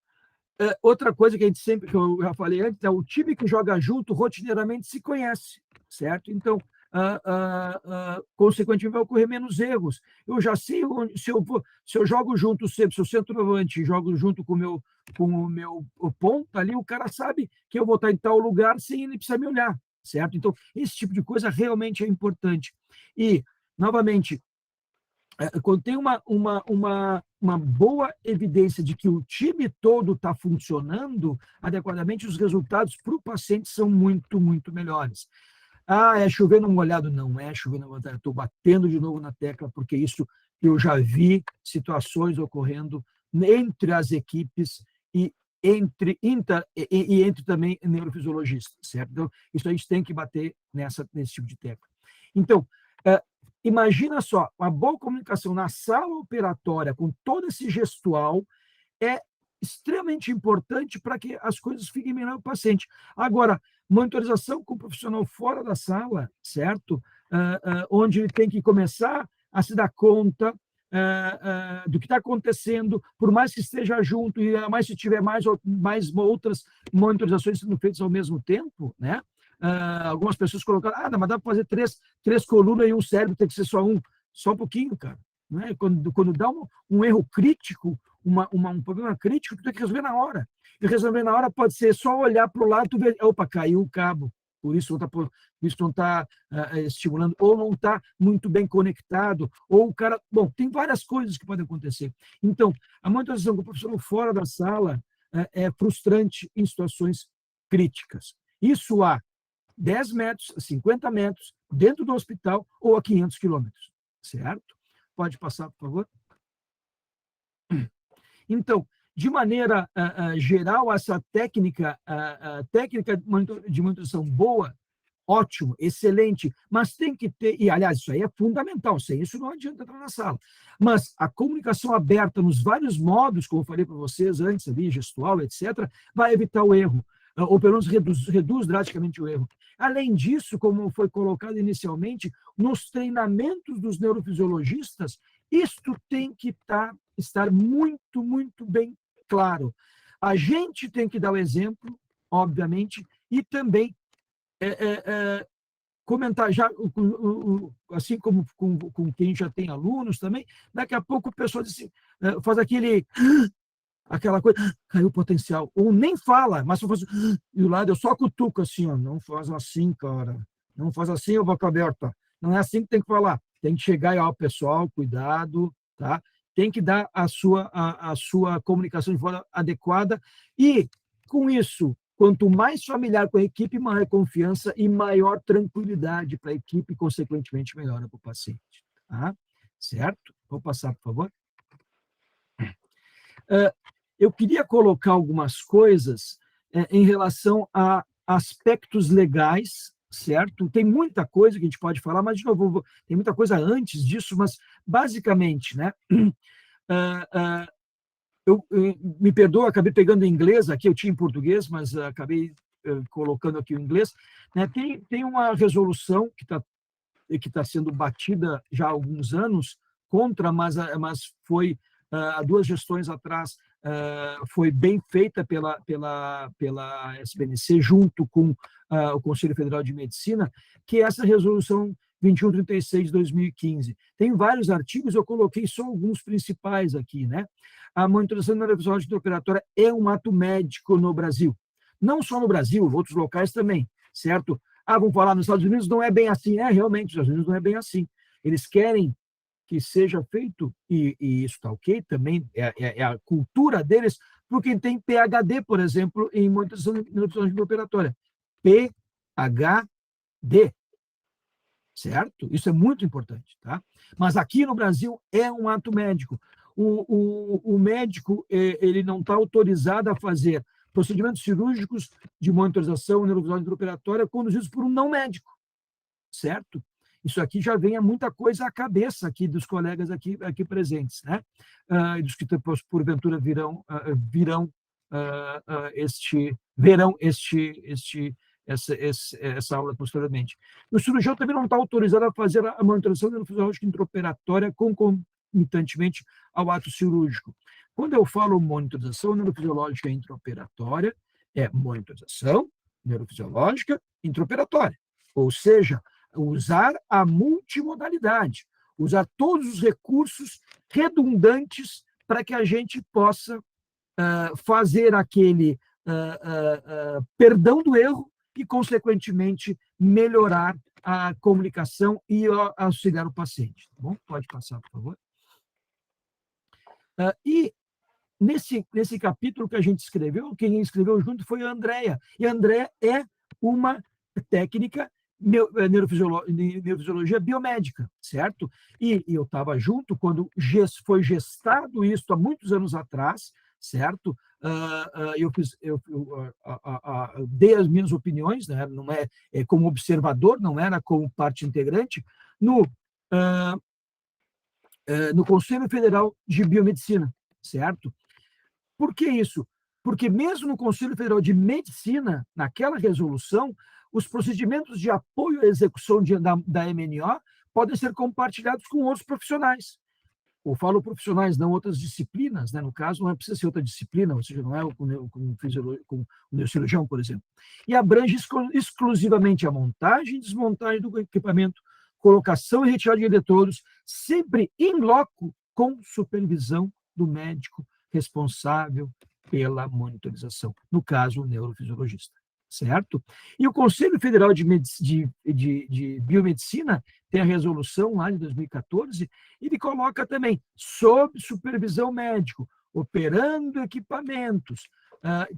C: Outra coisa que a gente sempre, que eu já falei antes, é o time que joga junto rotineiramente se conhece, certo? Então, consequentemente vai ocorrer menos erros. Eu já sei onde, se eu jogo junto sempre, se eu centroavante jogo junto com o meu ponta ali, o cara sabe que eu vou estar em tal lugar sem ele precisar me olhar, certo? Então, esse tipo de coisa realmente é importante. E, novamente, quando tem uma boa evidência de que o time todo está funcionando adequadamente, os resultados para o paciente são muito, muito melhores. Ah, é chover no molhado? Não é chover no molhado. Estou batendo de novo na tecla, porque isso eu já vi situações ocorrendo entre as equipes e entre também neurofisiologistas, certo? Então, isso a gente tem que bater nesse tipo de tecla. Então, imagina só, uma boa comunicação na sala operatória, com todo esse gestual, é extremamente importante para que as coisas fiquem melhor para o paciente. Agora, monitorização com o profissional fora da sala, certo? Onde ele tem que começar a se dar conta do que está acontecendo, por mais que esteja junto, e mais se tiver mais outras monitorizações sendo feitas ao mesmo tempo, né? Algumas pessoas colocaram, mas dá para fazer três colunas e um cérebro, tem que ser só um. Só um pouquinho, cara. Né? Quando dá um erro crítico, um problema crítico, tu tem que resolver na hora. E resolver na hora pode ser só olhar para o lado, tu vê, opa, caiu o cabo, por isso não está estimulando, ou não está muito bem conectado, ou o cara... Bom, tem várias coisas que podem acontecer. Então, a monitorização com o profissional fora da sala é frustrante em situações críticas. Isso há 10 metros, 50 metros, dentro do hospital ou a 500 quilômetros, certo? Pode passar, por favor. Então, de maneira geral, essa técnica de monitorização boa, ótimo, excelente, mas tem que ter, e aliás, isso aí é fundamental, sem isso não adianta entrar na sala. Mas a comunicação aberta nos vários modos, como eu falei para vocês antes, ali, gestual, etc., vai evitar o erro, ou pelo menos reduz drasticamente o erro. Além disso, como foi colocado inicialmente, nos treinamentos dos neurofisiologistas, isto tem que estar muito, muito bem claro. A gente tem que dar o exemplo, obviamente, e também comentar já, assim como com quem já tem alunos também, daqui a pouco o pessoal diz assim, faz aquela coisa, caiu o potencial, ou nem fala, mas só faz, e o lado eu só cutuco assim, ó, não faz assim, cara, não faz assim, ô boca aberta, não é assim que tem que falar, tem que chegar e, ó, pessoal, cuidado, tá? Tem que dar a sua comunicação de forma adequada, e com isso, quanto mais familiar com a equipe, maior confiança e maior tranquilidade para a equipe, e, consequentemente, melhora para o paciente, tá? Certo? Vou passar, por favor. Eu queria colocar algumas coisas em relação a aspectos legais, certo? Tem muita coisa que a gente pode falar, mas, de novo, tem muita coisa antes disso, mas, basicamente, né? Me perdoa, acabei pegando em inglês aqui, eu tinha em português, mas acabei colocando aqui o inglês. Né? Tem uma resolução que tá sendo batida já há alguns anos contra, mas foi há 2 gestões atrás, foi bem feita pela SBNC, junto com o Conselho Federal de Medicina, que é essa resolução 2136 de 2015. Tem vários artigos, eu coloquei só alguns principais aqui, né? A monitorização neurofisiológica intraoperatória é um ato médico no Brasil. Não só no Brasil, em outros locais também, certo? Vamos falar, nos Estados Unidos não é bem assim. Realmente, nos Estados Unidos não é bem assim. Eles querem que seja feito, e isso está ok, também é a cultura deles, porque tem PhD, por exemplo, em monitorização neurofisiológica intraoperatória. PhD. Certo? Isso é muito importante, tá? Mas aqui no Brasil é um ato médico. O médico, ele não está autorizado a fazer procedimentos cirúrgicos de monitorização neurofisiológica intraoperatória conduzidos por um não médico, certo? Isso aqui já vem a muita coisa à cabeça aqui dos colegas aqui presentes, né? Dos que porventura verão essa aula posteriormente. O cirurgião também não está autorizado a fazer a monitorização neurofisiológica intraoperatória concomitantemente ao ato cirúrgico. Quando eu falo monitorização neurofisiológica intraoperatória, é monitorização neurofisiológica intraoperatória. Ou seja, usar a multimodalidade, usar todos os recursos redundantes para que a gente possa fazer aquele perdão do erro e, consequentemente, melhorar a comunicação e auxiliar o paciente. Tá bom? Pode passar, por favor. E nesse capítulo que a gente escreveu, quem escreveu junto foi a Andrea. E a Andrea é uma técnica neurofisiologia biomédica, certo? E eu estava junto quando foi gestado isso há muitos anos atrás, certo? Eu dei as minhas opiniões, né? Não como observador, não era como parte integrante, no Conselho Federal de Biomedicina, certo? Por que isso? Porque mesmo no Conselho Federal de Medicina, naquela resolução, os procedimentos de apoio à execução da MNO podem ser compartilhados com outros profissionais. Eu falo profissionais, não outras disciplinas, né? No caso, não precisa ser outra disciplina, ou seja, não é com o neurocirurgião, por exemplo. E abrange exclusivamente a montagem e desmontagem do equipamento, colocação e retirada de eletrodos, sempre em loco, com supervisão do médico responsável pela monitorização, no caso, o neurofisiologista, certo? E o Conselho Federal de Biomedicina tem a resolução lá de 2014, ele coloca também, sob supervisão médica, operando equipamentos,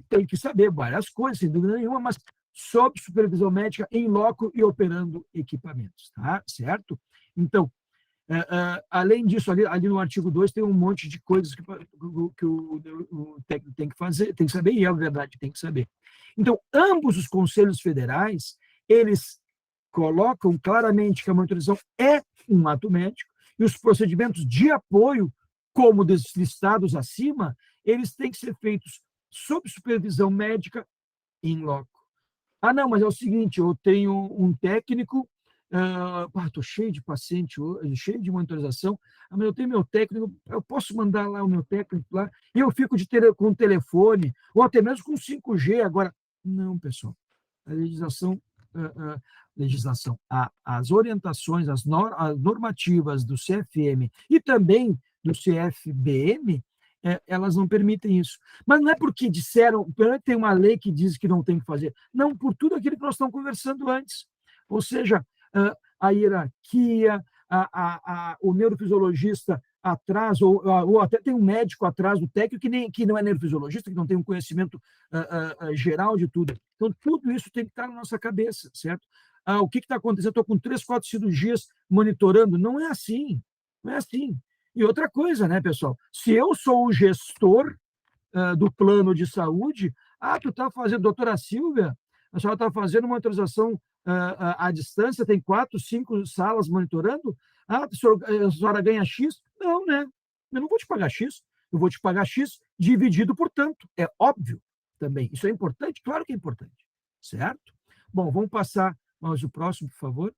C: tem que saber várias coisas, sem dúvida nenhuma, mas sob supervisão médica, em loco e operando equipamentos, tá? Certo? Então, além disso, ali no artigo 2 tem um monte de coisas que o técnico tem que fazer, tem que saber, e é verdade, tem que saber. Então, ambos os conselhos federais, eles colocam claramente que a monitorização é um ato médico e os procedimentos de apoio, como listados acima, eles têm que ser feitos sob supervisão médica em loco. Não, mas é o seguinte, eu tenho um técnico, estou cheio de paciente, cheio de monitorização, mas eu tenho meu técnico, eu posso mandar lá o meu técnico lá, e eu fico com o telefone, ou até mesmo com 5G. Agora, não, pessoal, a legislação, as orientações, as normativas do CFM e também do CFBM, elas não permitem isso. Mas não é porque disseram, tem uma lei que diz que não tem que fazer, não, por tudo aquilo que nós estamos conversando antes. Ou seja, a hierarquia, o neurofisiologista atrás, ou até tem um médico atrás do técnico que não é neurofisiologista, que não tem um conhecimento geral de tudo. Então, tudo isso tem que estar na nossa cabeça, certo? O que está acontecendo? Eu estou com 3, 4 cirurgias monitorando. Não é assim. Não é assim. E outra coisa, né, pessoal? Se eu sou o gestor do plano de saúde, tu está fazendo, doutora Silvia, a senhora está fazendo monitorização à distância, tem 4, 5 salas monitorando, a senhora ganha X? Não, né? Eu não vou te pagar X, eu vou te pagar X dividido por tanto. É óbvio também. Isso é importante? Claro que é importante. Certo? Bom, vamos passar mais o próximo, por favor.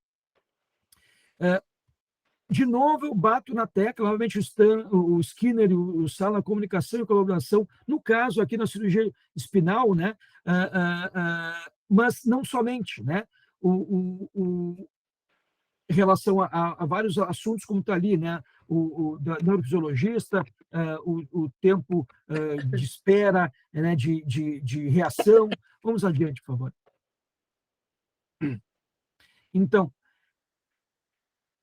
C: De novo, eu bato na tecla, novamente o Skinner e o Sala, comunicação e colaboração, no caso aqui na cirurgia espinal, né? Mas não somente, né? Em relação a vários assuntos, como está ali, né? O neurofisiologista, o tempo de espera, né? de reação. Vamos adiante, por favor. Então,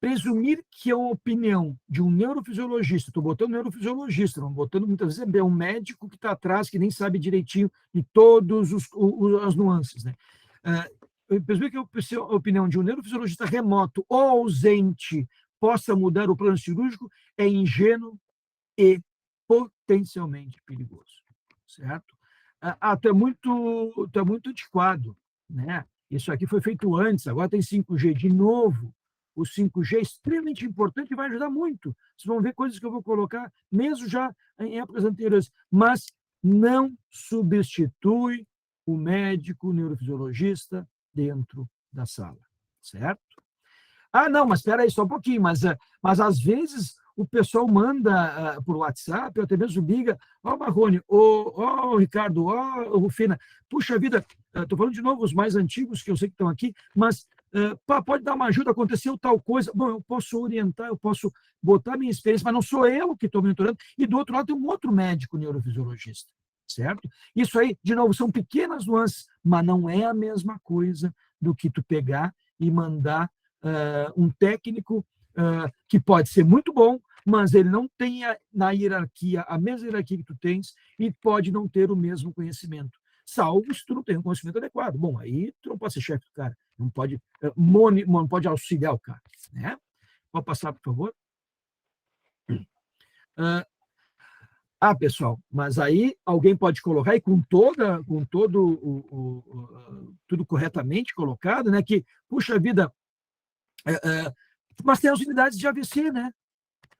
C: presumir que a opinião de um neurofisiologista, estou botando neurofisiologista, não botando muitas vezes, é um médico que está atrás, que nem sabe direitinho de todas as nuances, né? Presumir que a opinião de um neurofisiologista remoto ou ausente possa mudar o plano cirúrgico é ingênuo e potencialmente perigoso, certo? Tu é muito antiquado, né? Isso aqui foi feito antes, agora tem 5G de novo. O 5G é extremamente importante e vai ajudar muito. Vocês vão ver coisas que eu vou colocar, mesmo já em épocas anteriores, mas não substitui o médico neurofisiologista dentro da sala, certo? Não, mas espera aí só um pouquinho, mas às vezes o pessoal manda por WhatsApp, ou até mesmo liga, Marrone, Ricardo, Rufina, puxa vida, estou falando de novo os mais antigos, que eu sei que estão aqui, mas pode dar uma ajuda, aconteceu tal coisa, bom, eu posso orientar, eu posso botar minha experiência, mas não sou eu que estou monitorando, e do outro lado tem um outro médico neurofisiologista, certo? Isso aí, de novo, são pequenas nuances, mas não é a mesma coisa do que tu pegar e mandar um técnico que pode ser muito bom, mas ele não tem na hierarquia a mesma hierarquia que tu tens e pode não ter o mesmo conhecimento, salvo se tu não tem um conhecimento adequado. Bom, aí tu não pode ser chefe do cara, não pode, não pode auxiliar o cara, né? Pode passar, por favor? Pessoal, mas aí alguém pode colocar, e com todo tudo corretamente colocado, né, que, puxa vida, mas tem as unidades de AVC, né?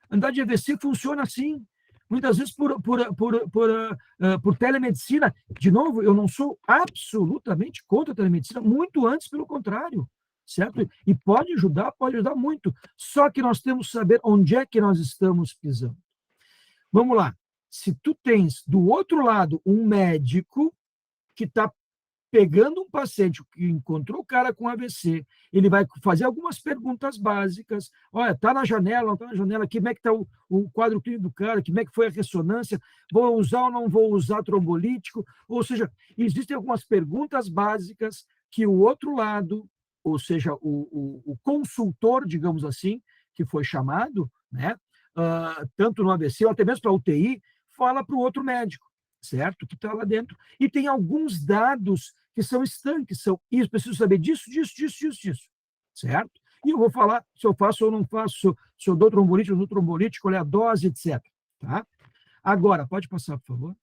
C: A unidade de AVC funciona assim, muitas vezes por telemedicina. De novo, eu não sou absolutamente contra a telemedicina, muito antes, pelo contrário, certo? E pode ajudar muito. Só que nós temos que saber onde é que nós estamos pisando. Vamos lá. Se tu tens do outro lado um médico que está pegando um paciente que encontrou o cara com AVC, ele vai fazer algumas perguntas básicas. Olha, está na janela, não está na janela, como é que está o quadro clínico do cara, como é que foi a ressonância, vou usar ou não vou usar trombolítico? Ou seja, existem algumas perguntas básicas que o outro lado, ou seja, o consultor, digamos assim, que foi chamado, né, tanto no AVC ou até mesmo para a UTI, fala para o outro médico, certo? Que está lá dentro. E tem alguns dados que são estanques, são isso, preciso saber disso, certo? E eu vou falar se eu faço ou não faço, se eu dou trombolítico ou não dou trombolítico, qual é a dose, etc. Tá? Agora, pode passar, por favor.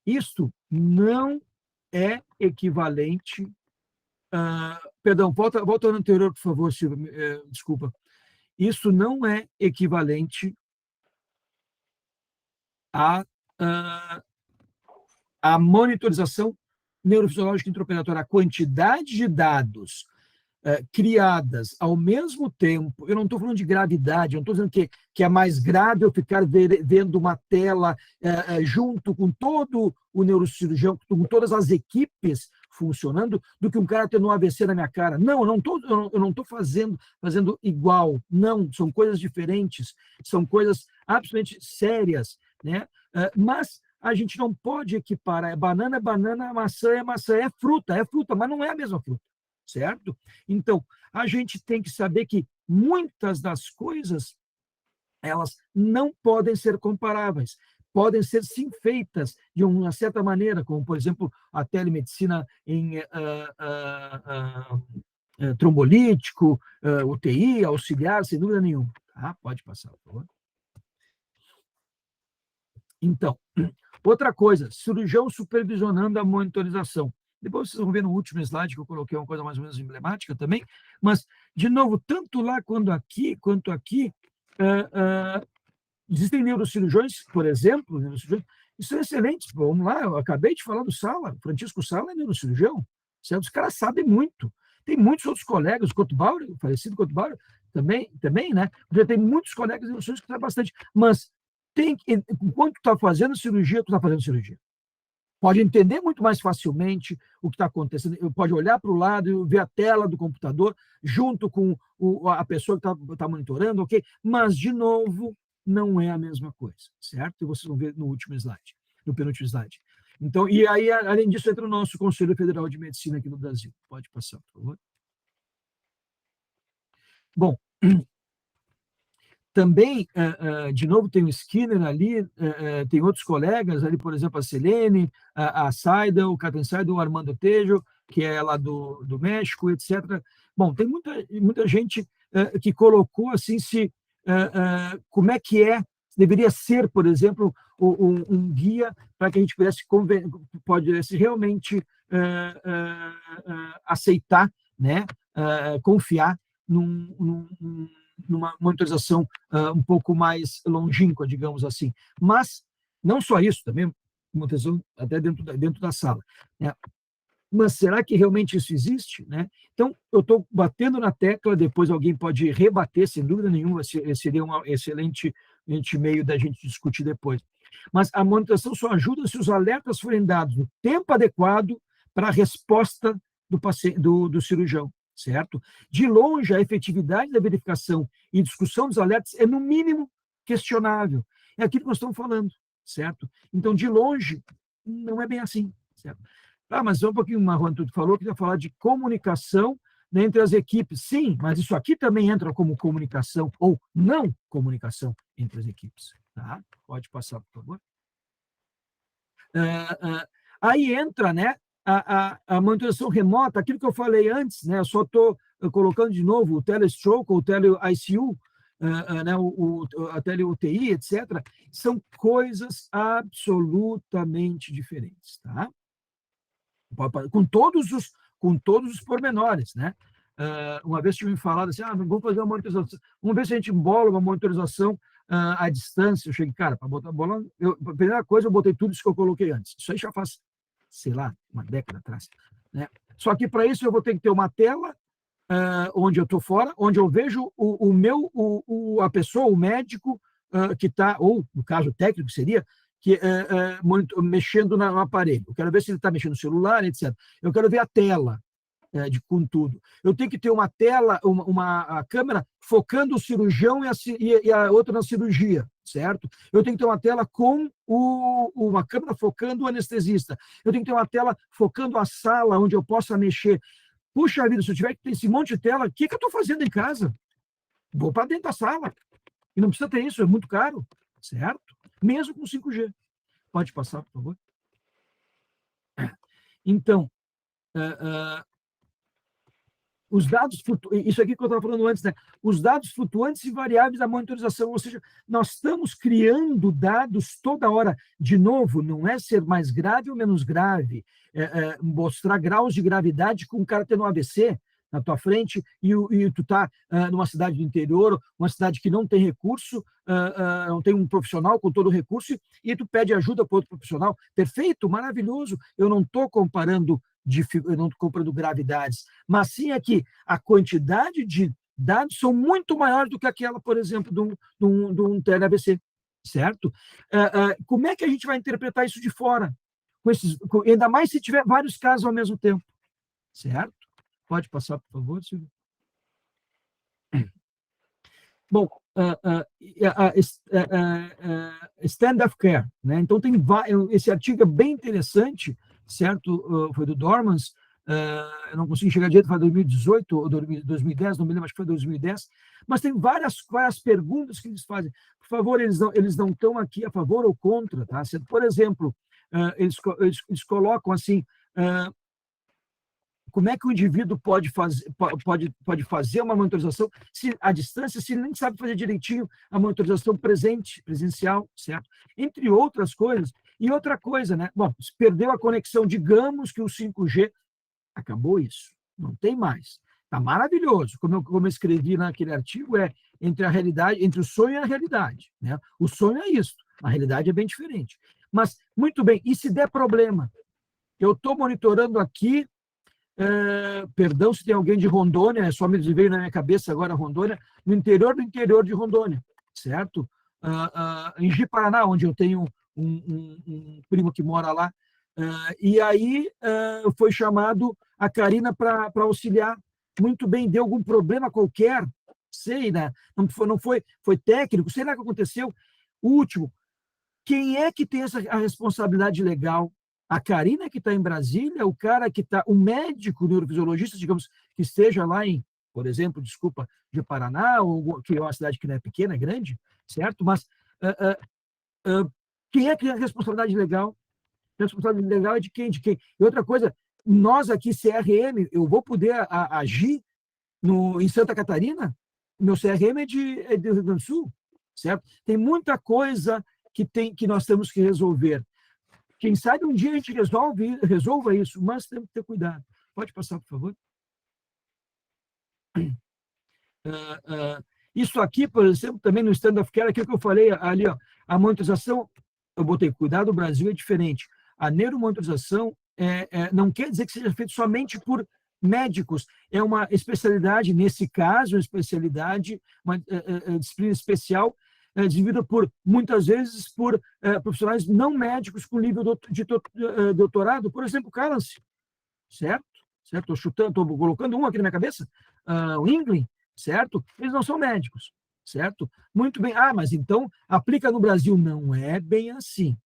C: Isto não é equivalente... perdão, volta ao anterior, por favor, Silvia, desculpa. Isso não é equivalente a monitorização neurofisiológica intraoperatória, a quantidade de dados criadas ao mesmo tempo. Eu não estou falando de gravidade, eu não estou dizendo que é mais grave eu ficar vendo uma tela junto com todo o neurocirurgião, com todas as equipes funcionando, do que um cara tendo um AVC na minha cara. Não, eu não estou fazendo igual. Não, são coisas diferentes, são coisas absolutamente sérias, né? Mas a gente não pode equiparar. Banana é banana, maçã é maçã, é fruta, mas não é a mesma fruta, certo? Então, a gente tem que saber que muitas das coisas, elas não podem ser comparáveis. Podem ser, sim, feitas de uma certa maneira, como, por exemplo, a telemedicina em trombolítico, UTI, auxiliar, sem dúvida nenhuma. Tá? Pode passar, por favor. Então, outra coisa, cirurgião supervisionando a monitorização. Depois vocês vão ver no último slide que eu coloquei uma coisa mais ou menos emblemática também, mas, de novo, tanto lá quanto aqui, existem neurocirurgiões, por exemplo, que são excelentes. Vamos lá, eu acabei de falar do Sala, Francisco Sala é neurocirurgião, certo? Os caras sabem muito. Tem muitos outros colegas, o Cotbauer, o falecido Cotbauer, também, né? Já tem muitos colegas neurocirurgiões que sabem bastante, mas enquanto tu está fazendo cirurgia, tu está fazendo cirurgia. Pode entender muito mais facilmente o que está acontecendo, pode olhar para o lado e ver a tela do computador junto com a pessoa que está monitorando, ok? Mas, de novo, não é a mesma coisa, certo? E vocês vão ver no último slide, no penúltimo slide. Então, e aí, além disso, entra o nosso Conselho Federal de Medicina aqui no Brasil. Pode passar, por favor. Bom, também, de novo, tem o Skinner ali, tem outros colegas ali, por exemplo, a Selene, a Saida, o Katen Saida, o Armando Tejo, que é lá do México, etc. Bom, tem muita gente que colocou assim, como é que deveria ser, por exemplo, um guia para que a gente pudesse realmente aceitar, né, confiar numa monitorização um pouco mais longínqua, digamos assim. Mas, não só isso, também monitorização até dentro da sala. Né? Mas será que realmente isso existe? Né? Então, eu estou batendo na tecla, depois alguém pode rebater, sem dúvida nenhuma, seria um excelente meio da gente discutir depois. Mas a monitorização só ajuda se os alertas forem dados no tempo adequado para a resposta do cirurgião, certo? De longe, a efetividade da verificação e discussão dos alertas é, no mínimo, questionável. É aquilo que nós estamos falando, certo? Então, de longe, não é bem assim, certo? Ah, mas um pouquinho, Marrone, tu falou que ia falar de comunicação, né, entre as equipes. Sim, mas isso aqui também entra como comunicação ou não comunicação entre as equipes. Tá? Pode passar, por favor. Aí entra, né, a monitorização remota, aquilo que eu falei antes, né, eu só estou colocando de novo o telestroke, o tele-ICU, né, a tele-UTI, etc., são coisas absolutamente diferentes, tá? Com todos os pormenores, né? Uma vez tinha me falado assim, vamos fazer uma monitorização, vamos ver se a gente embola uma monitorização à distância. Eu cheguei, cara, para botar a bola, a primeira coisa, eu botei tudo isso que eu coloquei antes. Isso aí já faz, sei lá, uma década atrás, né? Só que para isso eu vou ter que ter uma tela onde eu estou fora, onde eu vejo a pessoa, o médico que está, ou no caso técnico seria, que mexendo no aparelho. Eu quero ver se ele está mexendo no celular, etc. Eu quero ver a tela com tudo. Eu tenho que ter uma tela, a câmera focando o cirurgião e a outra na cirurgia, certo? Eu tenho que ter uma tela com uma câmera focando o anestesista. Eu tenho que ter uma tela focando a sala onde eu possa mexer. Puxa vida, se eu tiver que ter esse monte de tela, o que eu estou fazendo em casa? Vou para dentro da sala. E não precisa ter isso, é muito caro, certo? Mesmo com 5G. Pode passar, por favor. Então, os dados flutuantes, isso aqui que eu estava falando antes, né? Os dados flutuantes e variáveis da monitorização, ou seja, nós estamos criando dados toda hora. De novo, não é ser mais grave ou menos grave, mostrar graus de gravidade com o cara tendo um AVC na tua frente e tu tá numa cidade do interior, uma cidade que não tem recurso, não tem um profissional com todo o recurso e tu pede ajuda para outro profissional. Perfeito, maravilhoso. Eu não estou comparando gravidades, mas sim é que a quantidade de dados são muito maiores do que aquela, por exemplo, de um tele-AVC, certo? Como é que a gente vai interpretar isso de fora? Ainda mais se tiver vários casos ao mesmo tempo, certo? Pode passar, por favor, Silvio. Bom, stand of care, né? Então esse artigo é bem interessante, certo? Foi do Dormans, eu não consigo chegar direito, foi 2018 ou 2010, não me lembro, acho que foi 2010, mas tem várias perguntas que eles fazem. Por favor, eles não estão aqui a favor ou contra, tá? Por exemplo, eles colocam assim, como é que o indivíduo pode fazer uma monitorização à distância se ele nem sabe fazer direitinho a monitorização presencial, certo? Entre outras coisas. E outra coisa, né? Bom, se perdeu a conexão, digamos que o 5G acabou isso, não tem mais. Está maravilhoso. Como eu escrevi naquele artigo, entre a realidade, entre o sonho e a realidade, né? O sonho é isso, a realidade é bem diferente. Mas, muito bem, e se der problema? Eu estou monitorando aqui, perdão se tem alguém de Rondônia, só me veio na minha cabeça agora Rondônia, no interior do interior de Rondônia, certo? Em Ji-Paraná, onde eu tenho um primo que mora lá, e aí foi chamado a Carina para auxiliar. Muito bem, deu algum problema qualquer, sei, né? Não foi técnico, sei lá o que aconteceu. O último, quem é que tem a responsabilidade legal? A Carina que está em Brasília, o cara que está, o médico neurofisiologista, digamos, que esteja lá em, por exemplo, de Paraná, ou que é uma cidade que não é pequena, é grande, certo? Mas quem é que tem a responsabilidade legal? A responsabilidade legal é de quem? De quem? E outra coisa, nós aqui, CRM, eu vou poder agir em Santa Catarina? Meu CRM é do Rio Grande do Sul, certo? Tem muita coisa que nós temos que resolver. Quem sabe um dia a gente resolva isso, mas temos que ter cuidado. Pode passar, por favor? Isso aqui, por exemplo, também no stand of care, aquilo que eu falei ali, ó, a monitorização, eu botei cuidado, o Brasil é diferente. A neuromonitorização não quer dizer que seja feito somente por médicos, é uma especialidade, nesse caso, uma disciplina especial, desenvolvida muitas vezes por profissionais não médicos com nível de doutorado, por exemplo, Calance, certo? certo? Estou colocando um aqui na minha cabeça, o Inglen, certo? Eles não são médicos, certo? Muito bem. Ah, mas então aplica no Brasil. Não é bem assim.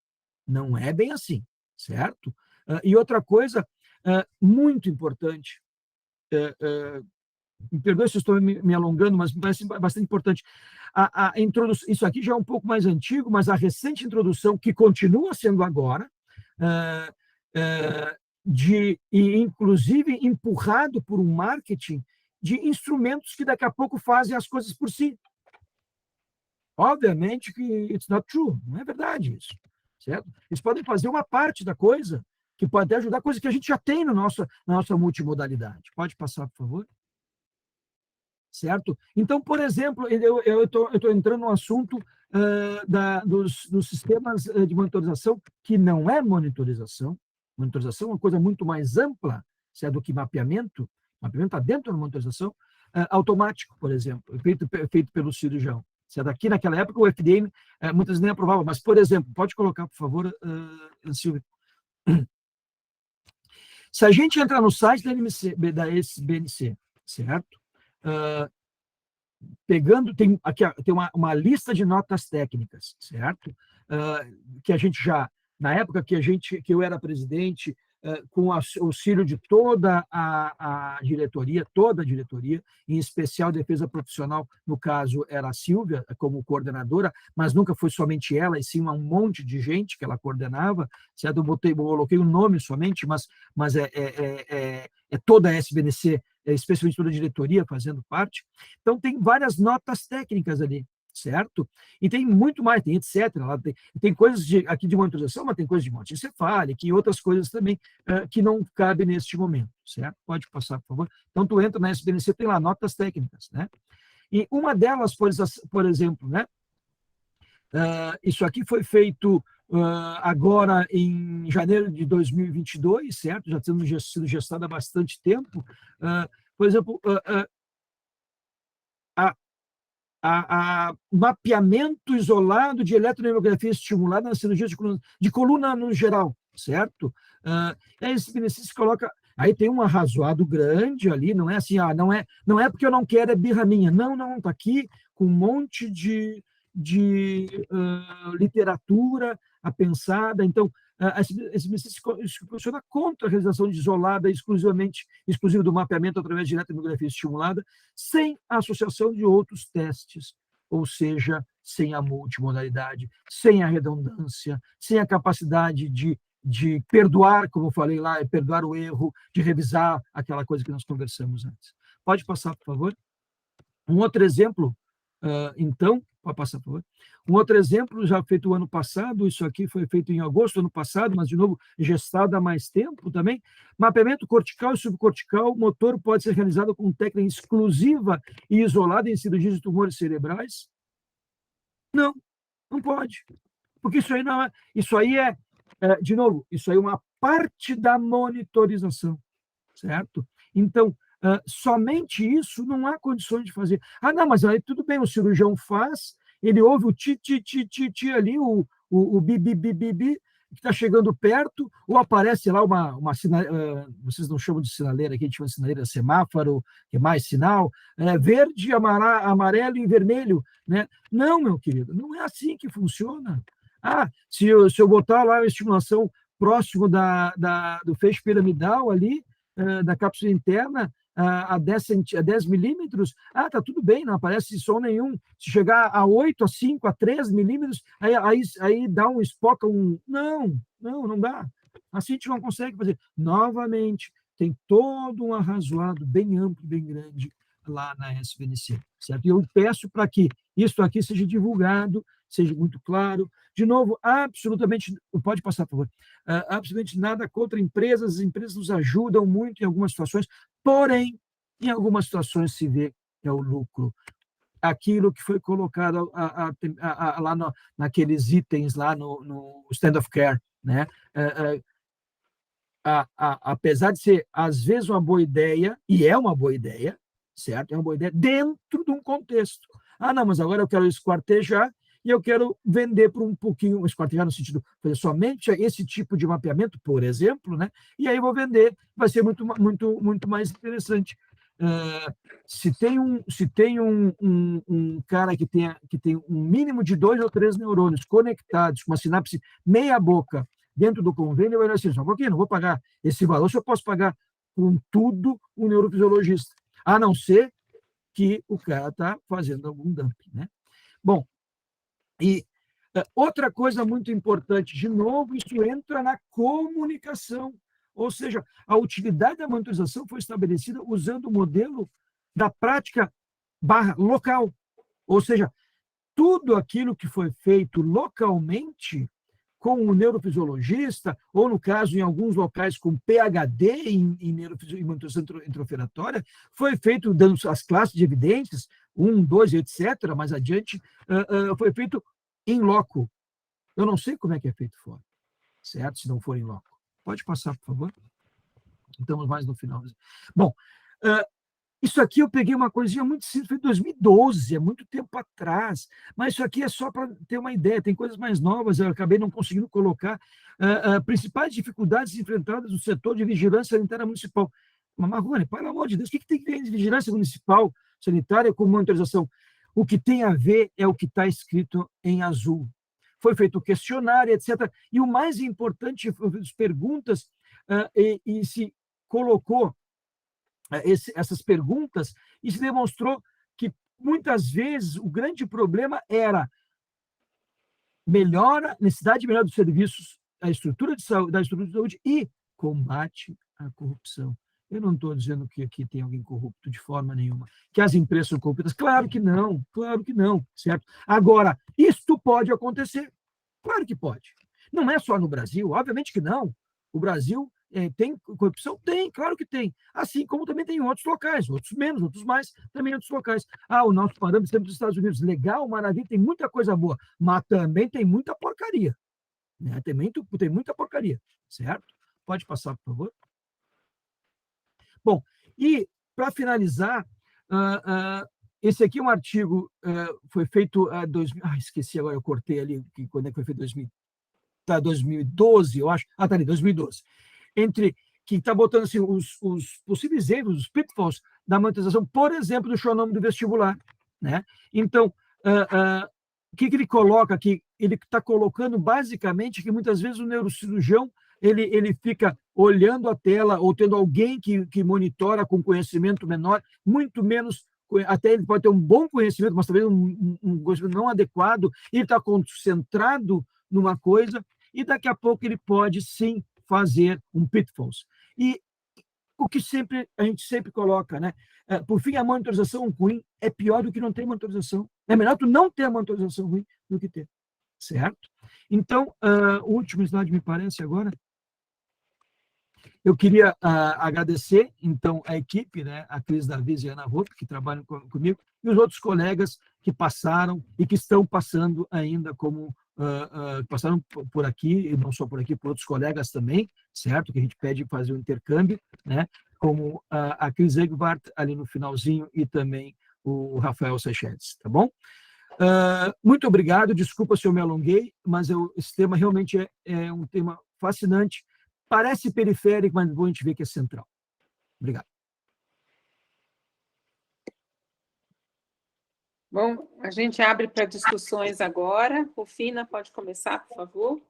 C: Não é bem assim, certo? E outra coisa muito importante, me perdoe se eu estou me alongando, mas me parece bastante importante. A introdução, isso aqui já é um pouco mais antigo, mas a recente introdução, que continua sendo agora, e inclusive empurrado por um marketing de instrumentos que daqui a pouco fazem as coisas por si. Obviamente que it's not true, não é verdade isso, certo? Eles podem fazer uma parte da coisa, que pode até ajudar, coisa que a gente já tem na nossa multimodalidade. Pode passar, por favor? Certo? Então, por exemplo, eu estou entrando no assunto dos sistemas de monitorização, que não é monitorização. Monitorização é uma coisa muito mais ampla, certo, do que mapeamento. Mapeamento está dentro da monitorização. Automático, por exemplo, feito pelo cirurgião. Certo? Aqui, naquela época, o FDA muitas vezes nem aprovava, mas, por exemplo, pode colocar, por favor, Silvia. Se a gente entrar no site da SBNC, certo? Aqui tem uma lista de notas técnicas, certo? Que a gente já, na época que eu era presidente, com auxílio de toda a diretoria, em especial defesa profissional, no caso era a Silvia como coordenadora, mas nunca foi somente ela, e sim um monte de gente que ela coordenava, certo? Eu coloquei um nome somente, mas é toda a SBNC, especialmente toda a diretoria fazendo parte. Então, tem várias notas técnicas ali, certo? E tem muito mais, tem etc. Lá tem coisas aqui de monitorização, mas tem coisas de monte encefálica e outras coisas também que não cabem neste momento, certo? Pode passar, por favor. Então, tu entra na SBNC, tem lá notas técnicas, né? E uma delas, por exemplo, né? Isso aqui foi feito agora em janeiro de 2022, certo? Já temos sido gestado há bastante tempo. Por exemplo, mapeamento isolado de eletromiografia estimulada na cirurgia de coluna no geral, certo? Aí esse beneficiário se coloca, aí tem um arrazoado grande ali, não é assim, não é porque eu não quero, é birra minha. Não, está aqui com um monte de literatura apensada. Então, esse beneficício funciona contra a realização de isolada exclusiva do mapeamento através de eletromiografia estimulada, sem a associação de outros testes, ou seja, sem a multimodalidade, sem a redundância, sem a capacidade de perdoar, como eu falei lá, perdoar o erro, de revisar aquela coisa que nós conversamos antes. Pode passar, por favor? Um outro exemplo, então, pode passar, por favor. Um outro exemplo, já feito o ano passado, isso aqui foi feito em agosto do ano passado, mas, de novo, gestado há mais tempo também. Mapeamento cortical e subcortical, o motor pode ser realizado com técnica exclusiva e isolada em cirurgias de tumores cerebrais? Não pode. Porque isso aí não é... Isso aí de novo, isso aí é uma parte da monitorização, certo? Então, somente isso não há condições de fazer. Não, mas aí tudo bem, o cirurgião faz, ele ouve o ti ali, o bi, que está chegando perto, ou aparece lá uma vocês não chamam de sinaleira, aqui a gente chama de sinaleira semáforo, que é mais sinal, verde, amarelo e vermelho, né? Não, meu querido, não é assim que funciona. Se eu botar lá a estimulação próximo do feixe piramidal ali, da cápsula interna, a 10 milímetros, tá tudo bem, não aparece som nenhum. Se chegar a 8, a 5, a 3 milímetros, aí dá um espoca, não dá. Assim a gente não consegue fazer. Novamente, tem todo um arrazoado bem amplo, bem grande lá na SBNC, certo? E eu peço para que isso aqui seja divulgado, seja muito claro. De novo, absolutamente, pode passar, por favor, absolutamente nada contra empresas, as empresas nos ajudam muito em algumas situações, porém, em algumas situações se vê que é o lucro. Aquilo que foi colocado lá naqueles itens, lá no stand of care, né? Apesar de ser, às vezes, uma boa ideia, e é uma boa ideia, certo? É uma boa ideia dentro de um contexto. Não, mas agora eu quero esquartejar e eu quero vender por um pouquinho, esquartejar no sentido, fazer somente esse tipo de mapeamento, por exemplo, né? E aí eu vou vender, vai ser muito mais interessante. Se tem um cara que tem um mínimo de 2 ou 3 neurônios conectados com uma sinapse meia boca dentro do convênio, eu vou assim, só um pouquinho, não vou pagar esse valor, se eu posso pagar com tudo um neurofisiologista, a não ser que o cara está fazendo algum dumping, né? Bom, e outra coisa muito importante, de novo, isso entra na comunicação, ou seja, a utilidade da monitorização foi estabelecida usando o modelo da prática local, ou seja, tudo aquilo que foi feito localmente com o neurofisiologista, ou no caso, em alguns locais, com PhD em monitorização intraoperatória, foi feito dando as classes de evidências, 1, 2, etc., mais adiante, foi feito em loco. Eu não sei como é que é feito fora, certo? Se não for em loco. Pode passar, por favor? Estamos mais no final. Bom, isso aqui eu peguei uma coisinha muito simples, foi em 2012, é muito tempo atrás, mas isso aqui é só para ter uma ideia, tem coisas mais novas, eu acabei não conseguindo colocar. Principais dificuldades enfrentadas no setor de vigilância sanitária municipal. Mas, Marrone, pelo amor de Deus, o que tem que ter de vigilância municipal sanitária com monitorização? O que tem a ver é o que está escrito em azul. Foi feito o questionário, etc. E o mais importante, foi as perguntas, e se colocou essas perguntas, e se demonstrou que, muitas vezes, o grande problema era necessidade melhor dos serviços, a estrutura de saúde, da estrutura de saúde e combate à corrupção. Eu não estou dizendo que aqui tem alguém corrupto de forma nenhuma, que as empresas são corruptas. Claro que não, certo? Agora, isto pode acontecer. Claro que pode. Não é só no Brasil, obviamente que não. O Brasil tem corrupção? Tem, claro que tem. Assim como também tem em outros locais, outros menos, outros mais, também em outros locais. O nosso parâmetro sempre dos Estados Unidos, legal, maravilha, tem muita coisa boa, mas também tem muita porcaria. Né? Tem muita porcaria, certo? Pode passar, por favor. Bom, e para finalizar, esse aqui é um artigo, foi feito em 2000, esqueci agora, eu cortei ali, quando é que foi feito? 2012, eu acho. Tá ali, 2012. Que está botando assim, os possíveis erros, os pitfalls da monitorização, por exemplo, do chronômetro do vestibular. Né? Então, o que ele coloca aqui? Ele está colocando, basicamente, que muitas vezes o neurocirurgião ele fica olhando a tela ou tendo alguém que monitora com conhecimento menor, muito menos, até ele pode ter um bom conhecimento, mas talvez um conhecimento não adequado, ele está concentrado numa coisa, e daqui a pouco ele pode, sim, fazer um pitfalls. E o que a gente sempre coloca, né? Por fim, a monitorização ruim é pior do que não ter monitorização. É melhor tu não ter a monitorização ruim do que ter, certo? Então, o último slide, me parece, agora. Eu queria agradecer, então, a equipe, né, a Cris Davis e a Ana Roupa, que trabalham comigo, e os outros colegas que passaram e que estão passando ainda passaram por aqui, e não só por aqui, por outros colegas também, certo? Que a gente pede fazer um intercâmbio, né? Como a Cris Egvart ali no finalzinho e também o Rafael Seixedes, tá bom? Muito obrigado, desculpa se eu me alonguei, mas esse tema realmente é um tema fascinante, parece periférico, mas bom a gente ver que é central. Obrigado.
B: Bom, a gente abre para discussões agora. Rufina, pode começar, por favor.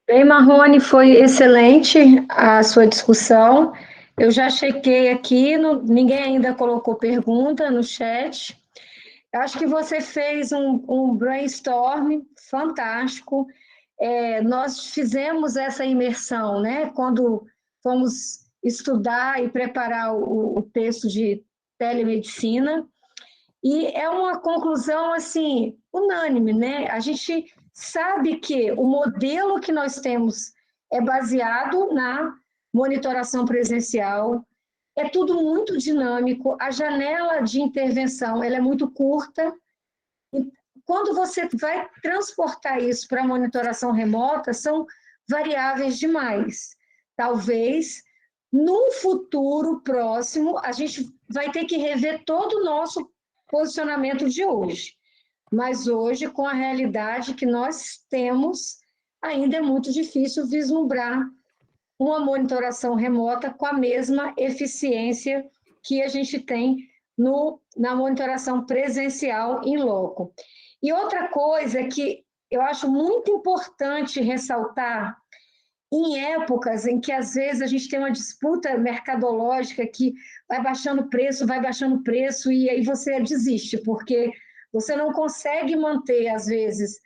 A: Bem, Marrone, foi excelente a sua discussão. Eu já chequei aqui, ninguém ainda colocou pergunta no chat. Acho que você fez um brainstorm fantástico. Nós fizemos essa imersão, né? Quando fomos estudar e preparar o texto de telemedicina, e é uma conclusão assim unânime, né? A gente sabe que o modelo que nós temos é baseado na monitoração presencial, é tudo muito dinâmico, a janela de intervenção ela é muito curta. E quando você vai transportar isso para a monitoração remota, são variáveis demais. Talvez, num futuro próximo, a gente vai ter que rever todo o nosso posicionamento de hoje. Mas hoje, com a realidade que nós temos, ainda é muito difícil vislumbrar uma monitoração remota com a mesma eficiência que a gente tem na monitoração presencial em loco. E outra coisa que eu acho muito importante ressaltar, em épocas em que, às vezes, a gente tem uma disputa mercadológica que vai baixando o preço, e aí você desiste, porque você não consegue manter, às vezes,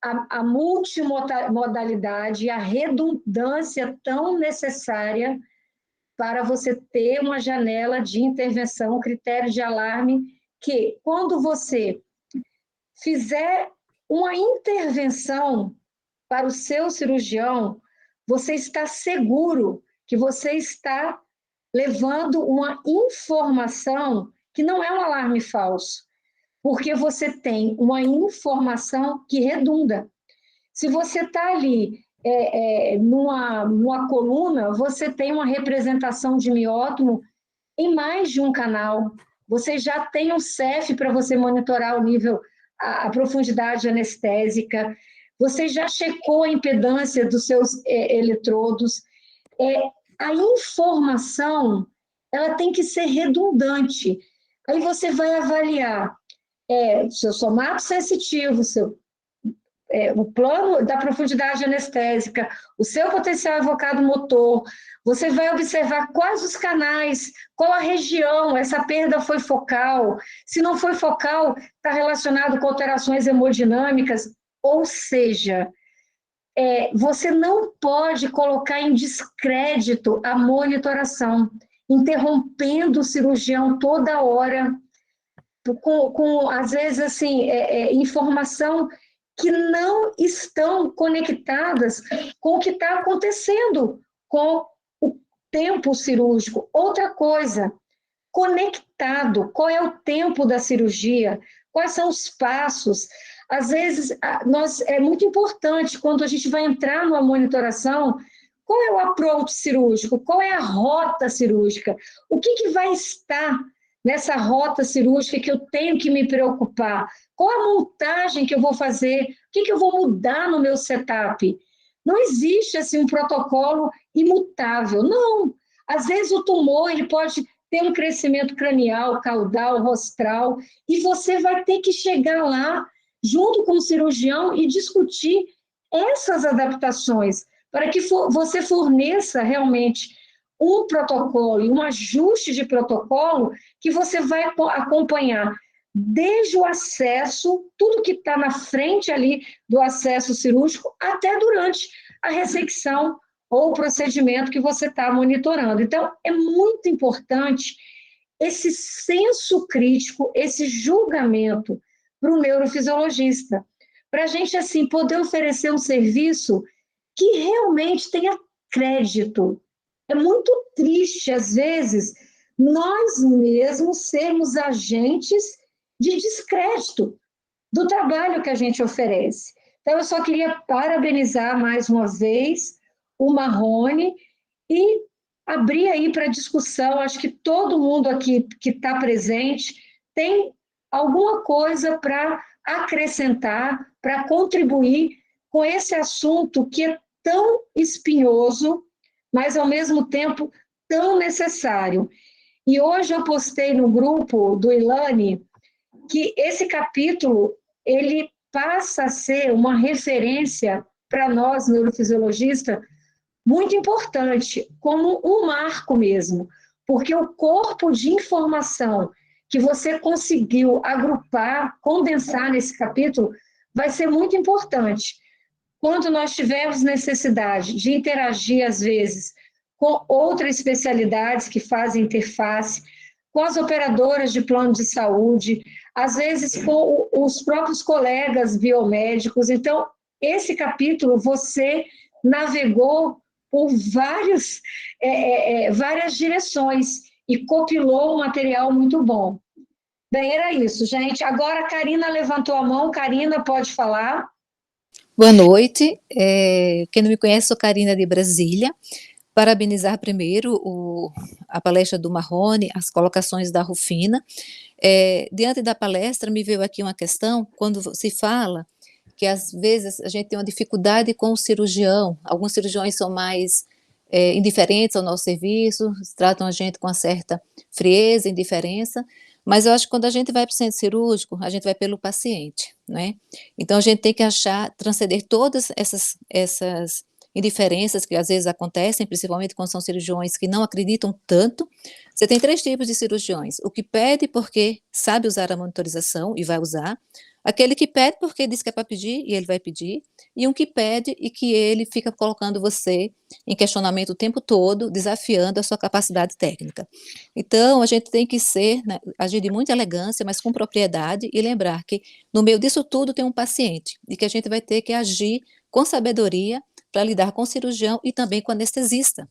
A: a multimodalidade e a redundância tão necessária para você ter uma janela de intervenção, critério de alarme, que, quando você fizer uma intervenção para o seu cirurgião, você está seguro que você está levando uma informação que não é um alarme falso, porque você tem uma informação que redunda. Se você está ali numa coluna, você tem uma representação de miótomo em mais de um canal. Você já tem um CEF para você monitorar o nível, a profundidade anestésica. Você já checou a impedância dos seus eletrodos. A informação, ela tem que ser redundante. Aí você vai avaliar seu somato sensitivo, o plano da profundidade anestésica, o seu potencial evocado motor. Você vai observar quais os canais, qual a região, essa perda foi focal. Se não foi focal, está relacionado com alterações hemodinâmicas. Ou seja, você não pode colocar em descrédito a monitoração, interrompendo o cirurgião toda hora, às vezes, assim, informação que não estão conectadas com o que está acontecendo com o tempo cirúrgico. Outra coisa, conectado, qual é o tempo da cirurgia, quais são os passos. Às vezes, é muito importante, quando a gente vai entrar numa monitoração, qual é o approach cirúrgico, qual é a rota cirúrgica, o que vai estar nessa rota cirúrgica que eu tenho que me preocupar, qual a montagem que eu vou fazer, o que eu vou mudar no meu setup. Não existe assim, um protocolo imutável, não. Às vezes o tumor ele pode ter um crescimento cranial, caudal, rostral, e você vai ter que chegar lá, junto com o cirurgião, e discutir essas adaptações, para que você forneça realmente um protocolo e um ajuste de protocolo que você vai acompanhar desde o acesso, tudo que está na frente ali do acesso cirúrgico, até durante a ressecção ou o procedimento que você está monitorando. Então, é muito importante esse senso crítico, esse julgamento para o neurofisiologista, para a gente, assim, poder oferecer um serviço que realmente tenha crédito. É muito triste, às vezes, nós mesmos sermos agentes de descrédito do trabalho que a gente oferece. Então, eu só queria parabenizar mais uma vez o Marrone e abrir aí para discussão. Acho que todo mundo aqui que está presente tem alguma coisa para acrescentar, para contribuir com esse assunto que é tão espinhoso, mas, ao mesmo tempo, tão necessário. E hoje eu postei no grupo do Ilane que esse capítulo ele passa a ser uma referência para nós, neurofisiologistas, muito importante, como um marco mesmo, porque o corpo de informação que você conseguiu agrupar, condensar nesse capítulo, vai ser muito importante. Quando nós tivermos necessidade de interagir, às vezes, com outras especialidades que fazem interface, com as operadoras de plano de saúde, às vezes com os próprios colegas biomédicos. Então, esse capítulo, você navegou por várias direções e compilou um material muito bom. Bem, era isso, gente. Agora a Karina levantou a mão. Karina, pode falar.
D: Boa noite. Quem não me conhece, sou Karina de Brasília. parabenizar primeiro a palestra do Marrone, as colocações da Rufina. Diante da palestra, me veio aqui uma questão, quando se fala que às vezes a gente tem uma dificuldade com o cirurgião, alguns cirurgiões são mais indiferentes ao nosso serviço, tratam a gente com uma certa frieza, indiferença, mas eu acho que quando a gente vai para o centro cirúrgico, a gente vai pelo paciente, né? Então a gente tem que transcender todas essas indiferenças que às vezes acontecem, principalmente quando são cirurgiões que não acreditam tanto. Você tem 3 tipos de cirurgiões: o que pede porque sabe usar a monitorização e vai usar, aquele que pede porque diz que é para pedir e ele vai pedir, e um que pede e que ele fica colocando você em questionamento o tempo todo, desafiando a sua capacidade técnica. Então, a gente tem que agir de muita elegância, mas com propriedade, e lembrar que no meio disso tudo tem um paciente, e que a gente vai ter que agir com sabedoria para lidar com o cirurgião e também com o anestesista,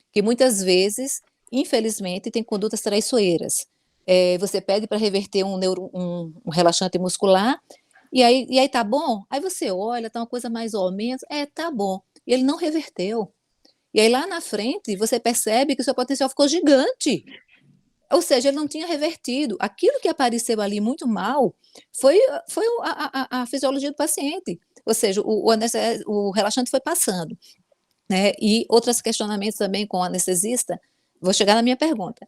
D: que muitas vezes, infelizmente, tem condutas traiçoeiras. Você pede para reverter um relaxante muscular, e aí tá bom? Aí você olha, tá uma coisa mais ou menos, tá bom. E ele não reverteu. E aí lá na frente, você percebe que o seu potencial ficou gigante. Ou seja, ele não tinha revertido. Aquilo que apareceu ali muito mal foi a fisiologia do paciente. Ou seja, o relaxante foi passando, né? E outros questionamentos também com o anestesista, vou chegar na minha pergunta.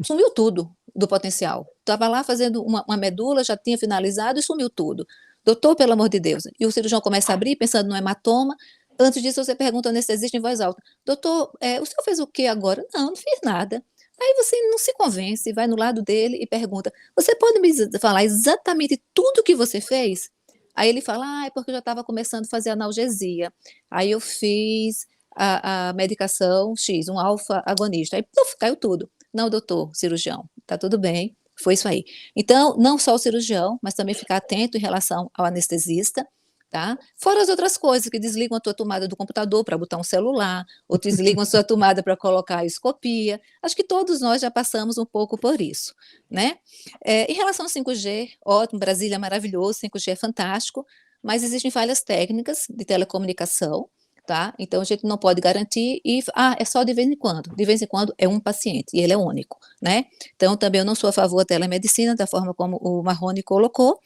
D: Sumiu tudo do potencial. Estava lá fazendo uma medula, já tinha finalizado e sumiu tudo. Doutor, pelo amor de Deus. E o cirurgião começa a abrir, pensando no hematoma. Antes disso, você pergunta ao anestesista em voz alta: doutor, o senhor fez o quê agora? Não fiz nada. Aí você não se convence, vai no lado dele e pergunta: você pode me falar exatamente tudo o que você fez? Aí ele fala: é porque eu já estava começando a fazer analgesia. Aí eu fiz a medicação X, um alfa-agonista. Aí caiu tudo. Não, doutor, cirurgião, tá tudo bem, foi isso aí. Então, não só o cirurgião, mas também ficar atento em relação ao anestesista, tá? Fora as outras coisas, que desligam a tua tomada do computador para botar um celular, ou desligam a sua tomada para colocar a escopia. Acho que todos nós já passamos um pouco por isso, né? Em relação ao 5G, ótimo, Brasília é maravilhoso, 5G é fantástico, mas existem falhas técnicas de telecomunicação, tá? Então a gente não pode garantir é só de vez em quando é um paciente e ele é único, né? Então também eu não sou a favor da telemedicina da forma como o Marrone colocou.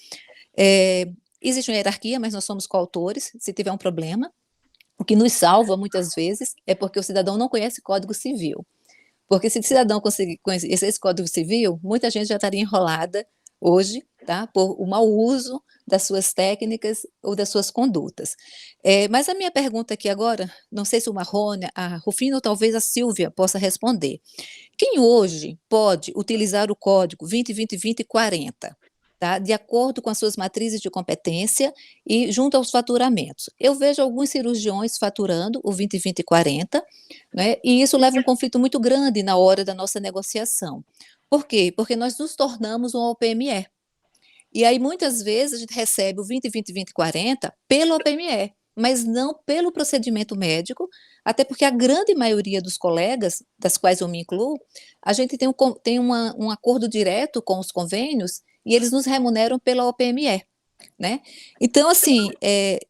D: Existe uma hierarquia, mas nós somos coautores. Se tiver um problema, o que nos salva muitas vezes é porque o cidadão não conhece Código Civil. Porque se o cidadão conseguir conhecer esse Código Civil, muita gente já estaria enrolada hoje, tá? Por o mau uso das suas técnicas ou das suas condutas. Mas a minha pergunta aqui agora, não sei se o Marrone, a Rufina ou talvez a Silvia possa responder. Quem hoje pode utilizar o código 20-20-20-40, tá? De acordo com as suas matrizes de competência e junto aos faturamentos? Eu vejo alguns cirurgiões faturando o 20-20-40, né? E isso leva a um conflito muito grande na hora da nossa negociação. Por quê? Porque nós nos tornamos um OPME. E aí, muitas vezes, a gente recebe o 20-20-20-40 pelo OPME, mas não pelo procedimento médico, até porque a grande maioria dos colegas, das quais eu me incluo, a gente tem um acordo direto com os convênios e eles nos remuneram pela OPME, né? Então, assim,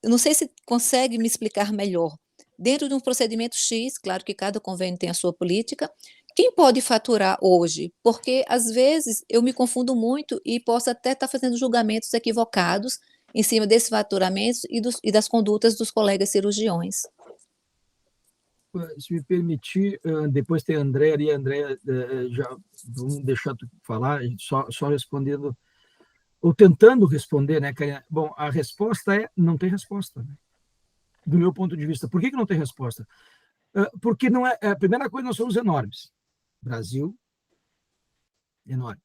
D: não sei se consegue me explicar melhor. Dentro de um procedimento X, claro que cada convênio tem a sua política, quem pode faturar hoje? Porque, às vezes, eu me confundo muito e posso até estar fazendo julgamentos equivocados em cima desses faturamentos e das condutas dos colegas cirurgiões.
C: Se me permitir, depois tem a Andréa ali, Andréa, já vamos deixar tu falar, só respondendo, ou tentando responder, né, Karina? Bom, a resposta não tem resposta, né? Do meu ponto de vista. Por que não tem resposta? Porque não é. A primeira coisa, nós somos enormes. Brasil, enorme.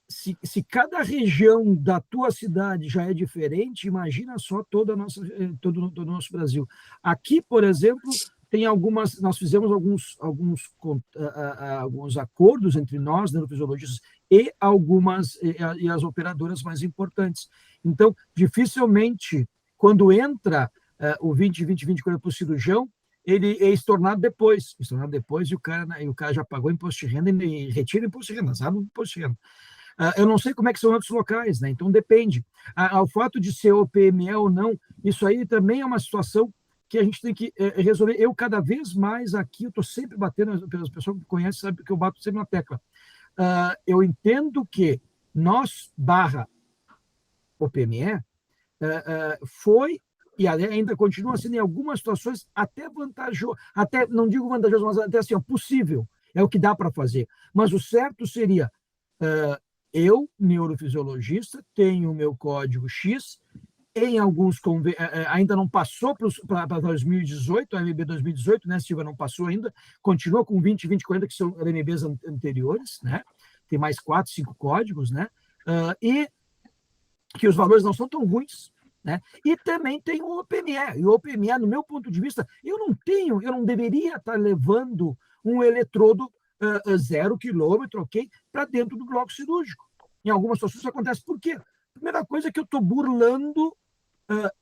C: Se cada região da tua cidade já é diferente, imagina só todo o nosso Brasil. Aqui, por exemplo, tem nós fizemos alguns acordos entre nós, neurofisiologistas, e as operadoras mais importantes. Então, dificilmente, quando entra o 20-20-20 para o cirurgião, ele é estornado depois e o cara já pagou imposto de renda e retira imposto de renda, sabe o imposto de renda. Eu não sei como é que são outros locais, né? Então depende. O fato de ser OPME ou não, isso aí também é uma situação que a gente tem que resolver. Eu, cada vez mais aqui, eu estou sempre batendo, pelas pessoas que me conhecem, sabe que eu bato sempre na tecla. Eu entendo que nós, o PME, foi e ainda continua sendo em algumas situações até vantajoso, até não digo vantajoso, mas até assim, possível, é o que dá para fazer. Mas o certo seria, eu, neurofisiologista, tenho o meu código X, em alguns ainda não passou para 2018, a MB 2018, né, Silvia, não passou ainda, continua com 20, 20, 40, que são MBs anteriores, né, tem mais 4, 5 códigos, né, e que os valores não são tão ruins, né? E também tem o OPME. E o OPME, no meu ponto de vista, eu não deveria estar levando um eletrodo 0 quilômetro, ok, para dentro do bloco cirúrgico. Em algumas situações isso acontece. Por quê? Primeira coisa é que eu estou burlando,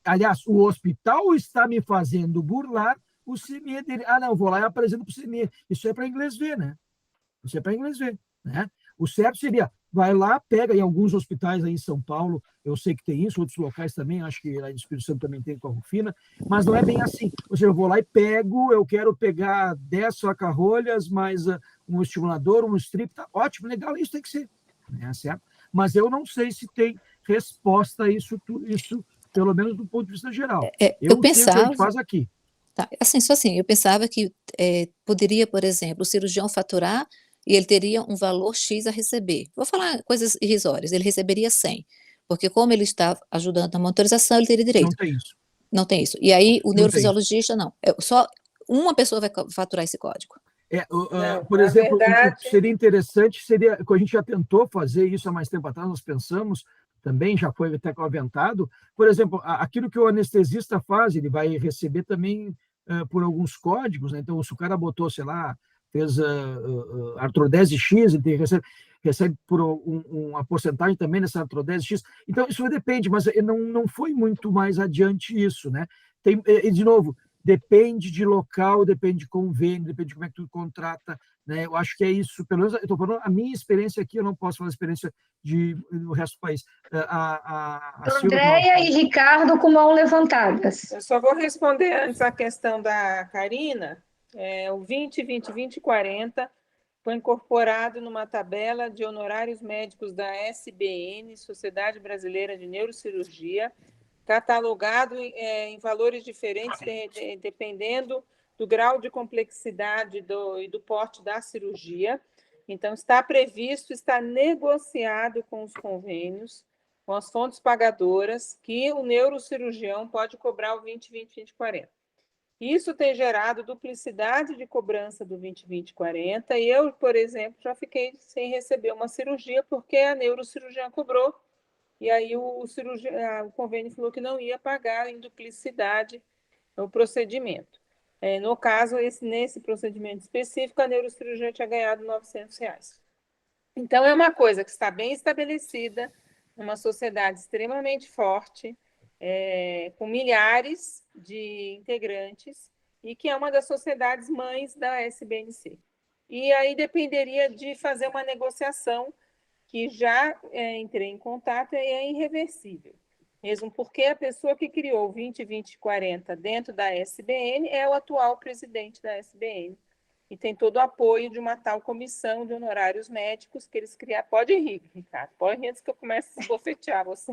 C: aliás, o hospital está me fazendo burlar o CME dele. Não, vou lá e apresento para o CME. Isso é para inglês ver, né? Isso é para inglês ver, né? O certo seria, vai lá, pega em alguns hospitais aí em São Paulo, eu sei que tem isso, outros locais também, acho que lá em Espírito Santo também tem com a Rufina, mas não é bem assim. Ou seja, eu vou lá e pego, eu quero pegar 10 saca-rolhas, mais um estimulador, um strip, tá ótimo, legal, isso tem que ser, né, certo? Mas eu não sei se tem resposta a isso, pelo menos do ponto de vista geral.
D: Eu pensava,
C: sei o que a gente faz aqui.
D: Tá, assim, eu pensava que poderia, por exemplo, o cirurgião faturar e ele teria um valor X a receber. Vou falar coisas irrisórias, ele receberia 100, porque como ele está ajudando na monitorização, ele teria direito.
C: Não tem isso.
D: Não tem isso. E aí o neurofisiologista, não. Só uma pessoa vai faturar esse código.
C: Por exemplo,
B: verdade...
C: o que seria interessante, que a gente já tentou fazer isso há mais tempo atrás, nós pensamos, também já foi até aventado, por exemplo, aquilo que o anestesista faz, ele vai receber também por alguns códigos, né? Então, se o cara botou, sei lá, fez artrodese X, ele recebe por uma porcentagem também nessa artrodese X. Então, isso depende, mas não foi muito mais adiante isso, né? E, de novo, depende de local, depende de convênio, depende de como é que tu contrata, né? Eu acho que é isso, pelo menos eu estou falando a minha experiência aqui, eu não posso falar a experiência do resto do país.
A: Andréia e Ricardo com mão levantadas.
B: Eu só vou responder antes a questão da Karina. O 20-20-20-40 foi incorporado numa tabela de honorários médicos da SBN, Sociedade Brasileira de Neurocirurgia, catalogado em valores diferentes, dependendo do grau de complexidade e do porte da cirurgia. Então, está previsto, está negociado com os convênios, com as fontes pagadoras, que o neurocirurgião pode cobrar o 20-20-20-40. Isso tem gerado duplicidade de cobrança do 20-20-40, e eu, por exemplo, já fiquei sem receber uma cirurgia porque a neurocirurgiã cobrou, e aí o convênio falou que não ia pagar em duplicidade o procedimento. No caso, nesse procedimento específico, a neurocirurgia tinha ganhado R$900. Então, é uma coisa que está bem estabelecida, uma sociedade extremamente forte, com milhares de integrantes, e que é uma das sociedades mães da SBNC. E aí dependeria de fazer uma negociação, que já entrei em contato e é irreversível. Mesmo porque a pessoa que criou o 20-20-40 dentro da SBN é o atual presidente da SBN, e tem todo o apoio de uma tal comissão de honorários médicos que eles criaram. Pode rir, Ricardo, pode rir antes que eu comece a esbofetear você.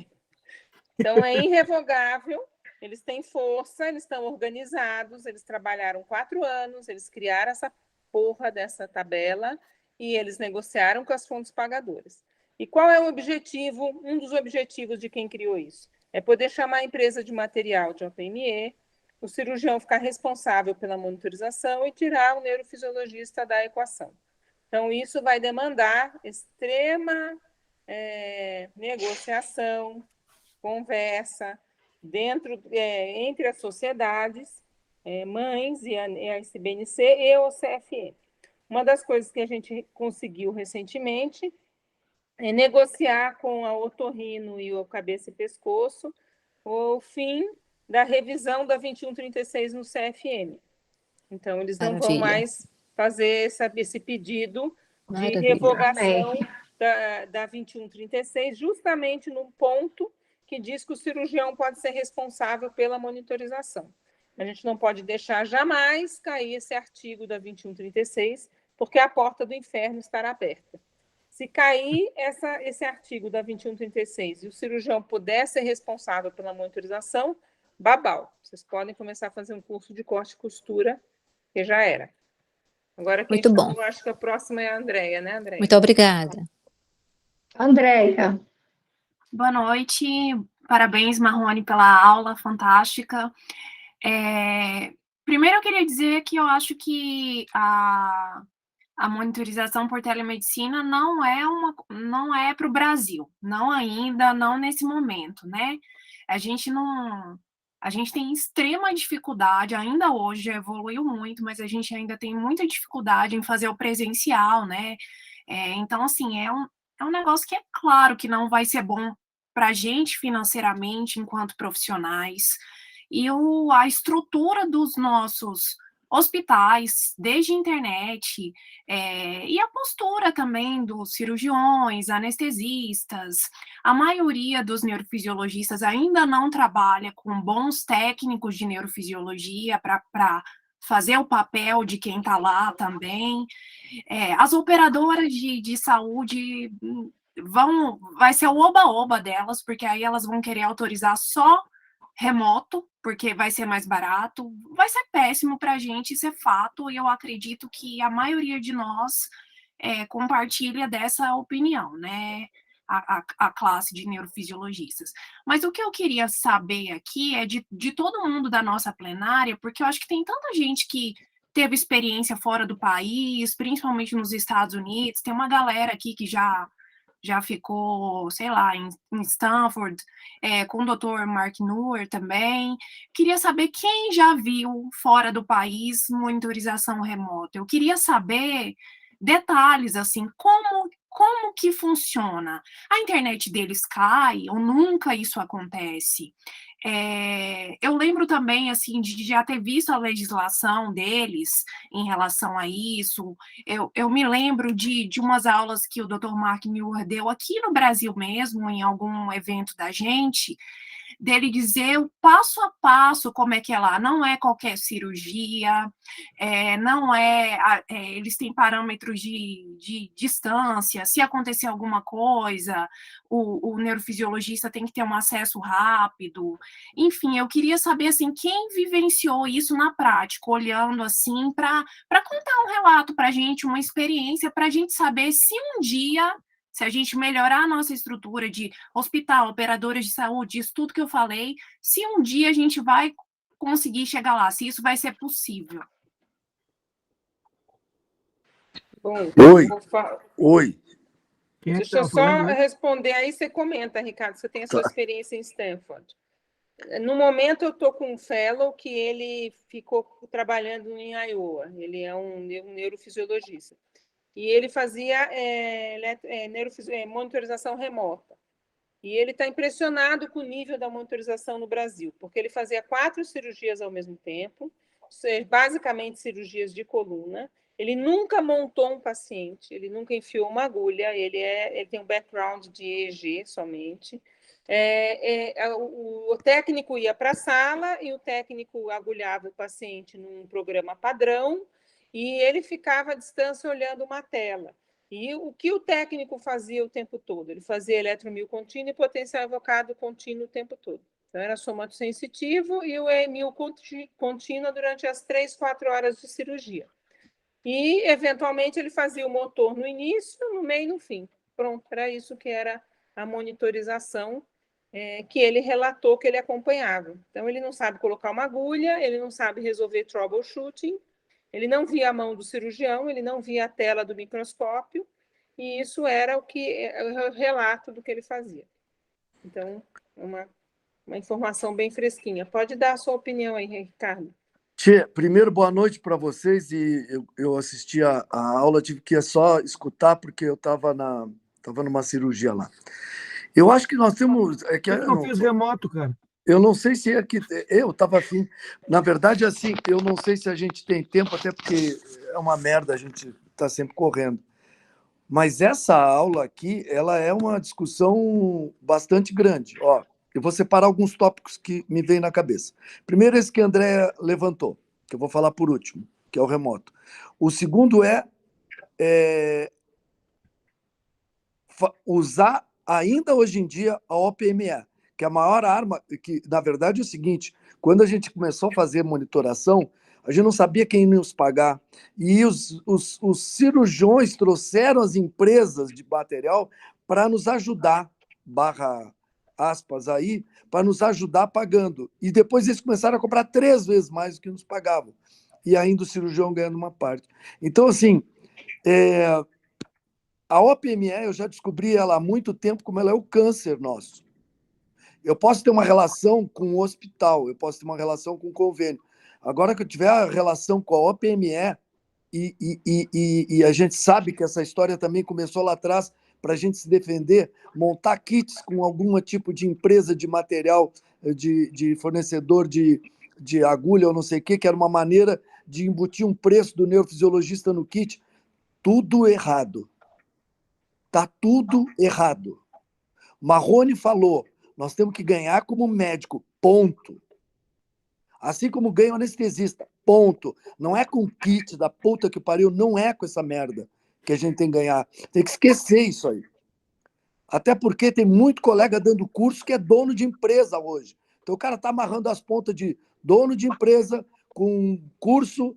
B: Então, é irrevogável, eles têm força, eles estão organizados, eles trabalharam 4 anos, eles criaram essa porra dessa tabela e eles negociaram com as fontes pagadoras. E qual é o objetivo? Um dos objetivos de quem criou isso é poder chamar a empresa de material de OPME, o cirurgião ficar responsável pela monitorização e tirar o neurofisiologista da equação. Então, isso vai demandar extrema negociação, conversa entre as sociedades mães e a SBNC e o CFM. Uma das coisas que a gente conseguiu recentemente é negociar com a Otorrino e o Cabeça e Pescoço o fim da revisão da 2136 no CFM. Então, eles não vão mais fazer esse pedido de revogação da 2136, justamente no ponto que diz que o cirurgião pode ser responsável pela monitorização. A gente não pode deixar jamais cair esse artigo da 2136, porque a porta do inferno estará aberta. Se cair esse artigo da 2136 e o cirurgião puder ser responsável pela monitorização, babau. Vocês podem começar a fazer um curso de corte e costura, que já era. Agora, quem
D: Muito bom.
B: chamou, acho que a próxima é a Andréia, né, Andréia?
D: Muito obrigada.
A: Andréia.
E: Boa noite, parabéns, Marrone, pela aula fantástica. Primeiro, eu queria dizer que eu acho que a monitorização por telemedicina não é para o Brasil, não ainda, não nesse momento, né? A gente tem extrema dificuldade, ainda hoje, já evoluiu muito, mas a gente ainda tem muita dificuldade em fazer o presencial, né? Então, assim, é um negócio que é claro que não vai ser bom para a gente financeiramente, enquanto profissionais, e a estrutura dos nossos hospitais, desde internet, e a postura também dos cirurgiões, anestesistas. A maioria dos neurofisiologistas ainda não trabalha com bons técnicos de neurofisiologia para fazer o papel de quem está lá também. As operadoras de saúde vai ser o oba-oba delas, porque aí elas vão querer autorizar só remoto, porque vai ser mais barato, vai ser péssimo para a gente, isso é fato, e eu acredito que a maioria de nós compartilha dessa opinião, né, a classe de neurofisiologistas. Mas o que eu queria saber aqui é de todo mundo da nossa plenária, porque eu acho que tem tanta gente que teve experiência fora do país, principalmente nos Estados Unidos, tem uma galera aqui que já ficou, sei lá, em Stanford, com o Dr. Mark Neuer também. Queria saber quem já viu fora do país monitorização remota. Eu queria saber detalhes, assim, como que funciona. A internet deles cai ou nunca isso acontece? Eu lembro também, assim, de já ter visto a legislação deles em relação a isso. Eu me lembro de umas aulas que o Dr. Mark Neuer deu aqui no Brasil mesmo, em algum evento da gente, dele dizer o passo a passo como é que é lá. Não é qualquer cirurgia, não eles têm parâmetros de distância. Se acontecer alguma coisa, o neurofisiologista tem que ter um acesso rápido. Enfim, eu queria saber, assim, quem vivenciou isso na prática, olhando assim, para contar um relato para a gente, uma experiência, para a gente saber se um dia, se a gente melhorar a nossa estrutura de hospital, operadoras de saúde, isso tudo que eu falei, se um dia a gente vai conseguir chegar lá, se isso vai ser possível.
B: Bom,
F: Oi.
B: Deixa eu só responder, aí você comenta, Ricardo, você tem a sua experiência em Stanford. No momento, eu estou com um fellow que ele ficou trabalhando em Iowa, ele é um neurofisiologista. E ele fazia monitorização remota. E ele está impressionado com o nível da monitorização no Brasil, porque ele fazia 4 cirurgias ao mesmo tempo, basicamente cirurgias de coluna. Ele nunca montou um paciente, ele nunca enfiou uma agulha, ele tem um background de EEG somente. O técnico ia para a sala e o técnico agulhava o paciente num programa padrão, e ele ficava à distância olhando uma tela. E o que o técnico fazia o tempo todo? Ele fazia eletromio contínuo e potencial evocado contínuo o tempo todo. Então, era somatosensitivo e o EMIO contínuo durante as 3, 4 horas de cirurgia. E, eventualmente, ele fazia o motor no início, no meio e no fim. Pronto, era isso que era a monitorização que ele relatou que ele acompanhava. Então, ele não sabe colocar uma agulha, ele não sabe resolver troubleshooting, ele não via a mão do cirurgião, ele não via a tela do microscópio, e isso era o relato do que ele fazia. Então, uma informação bem fresquinha. Pode dar a sua opinião aí, Ricardo.
F: Primeiro, boa noite para vocês. E eu assisti a aula, tive que só escutar, porque eu estava numa cirurgia lá. Eu acho que nós temos...
C: Eu não fiz remoto, cara.
F: Eu não sei se eu estava afim. Na verdade, assim, eu não sei se a gente tem tempo, até porque é uma merda, a gente está sempre correndo. Mas essa aula aqui, ela é uma discussão bastante grande. Ó, Eu vou separar alguns tópicos que me vêm na cabeça. Primeiro, esse que a Andréa levantou, que eu vou falar por último, que é o remoto. O segundo é usar ainda hoje em dia a OPME, que é a maior arma, que na verdade é o seguinte, quando a gente começou a fazer monitoração, a gente não sabia quem ia nos pagar, e os cirurgiões trouxeram as empresas de material para nos ajudar, barra aspas aí, para nos ajudar pagando. E depois eles começaram a comprar 3 vezes mais do que nos pagavam. E ainda o cirurgião ganhando uma parte. Então, assim, a OPME, eu já descobri ela há muito tempo como ela é o câncer nosso. Eu posso ter uma relação com o hospital, eu posso ter uma relação com o convênio. Agora que eu tiver a relação com a OPME, e a gente sabe que essa história também começou lá atrás, para a gente se defender, montar kits com algum tipo de empresa de material, de fornecedor de agulha ou não sei o que era uma maneira de embutir um preço do neurofisiologista no kit. Tudo errado. Está tudo errado. Marrone falou, nós temos que ganhar como médico, ponto. Assim como ganha o anestesista, ponto. Não é com kit da puta que pariu, não é com essa merda que a gente tem que ganhar. Tem que esquecer isso aí. Até porque tem muito colega dando curso que é dono de empresa hoje. Então o cara está amarrando as pontas de dono de empresa com curso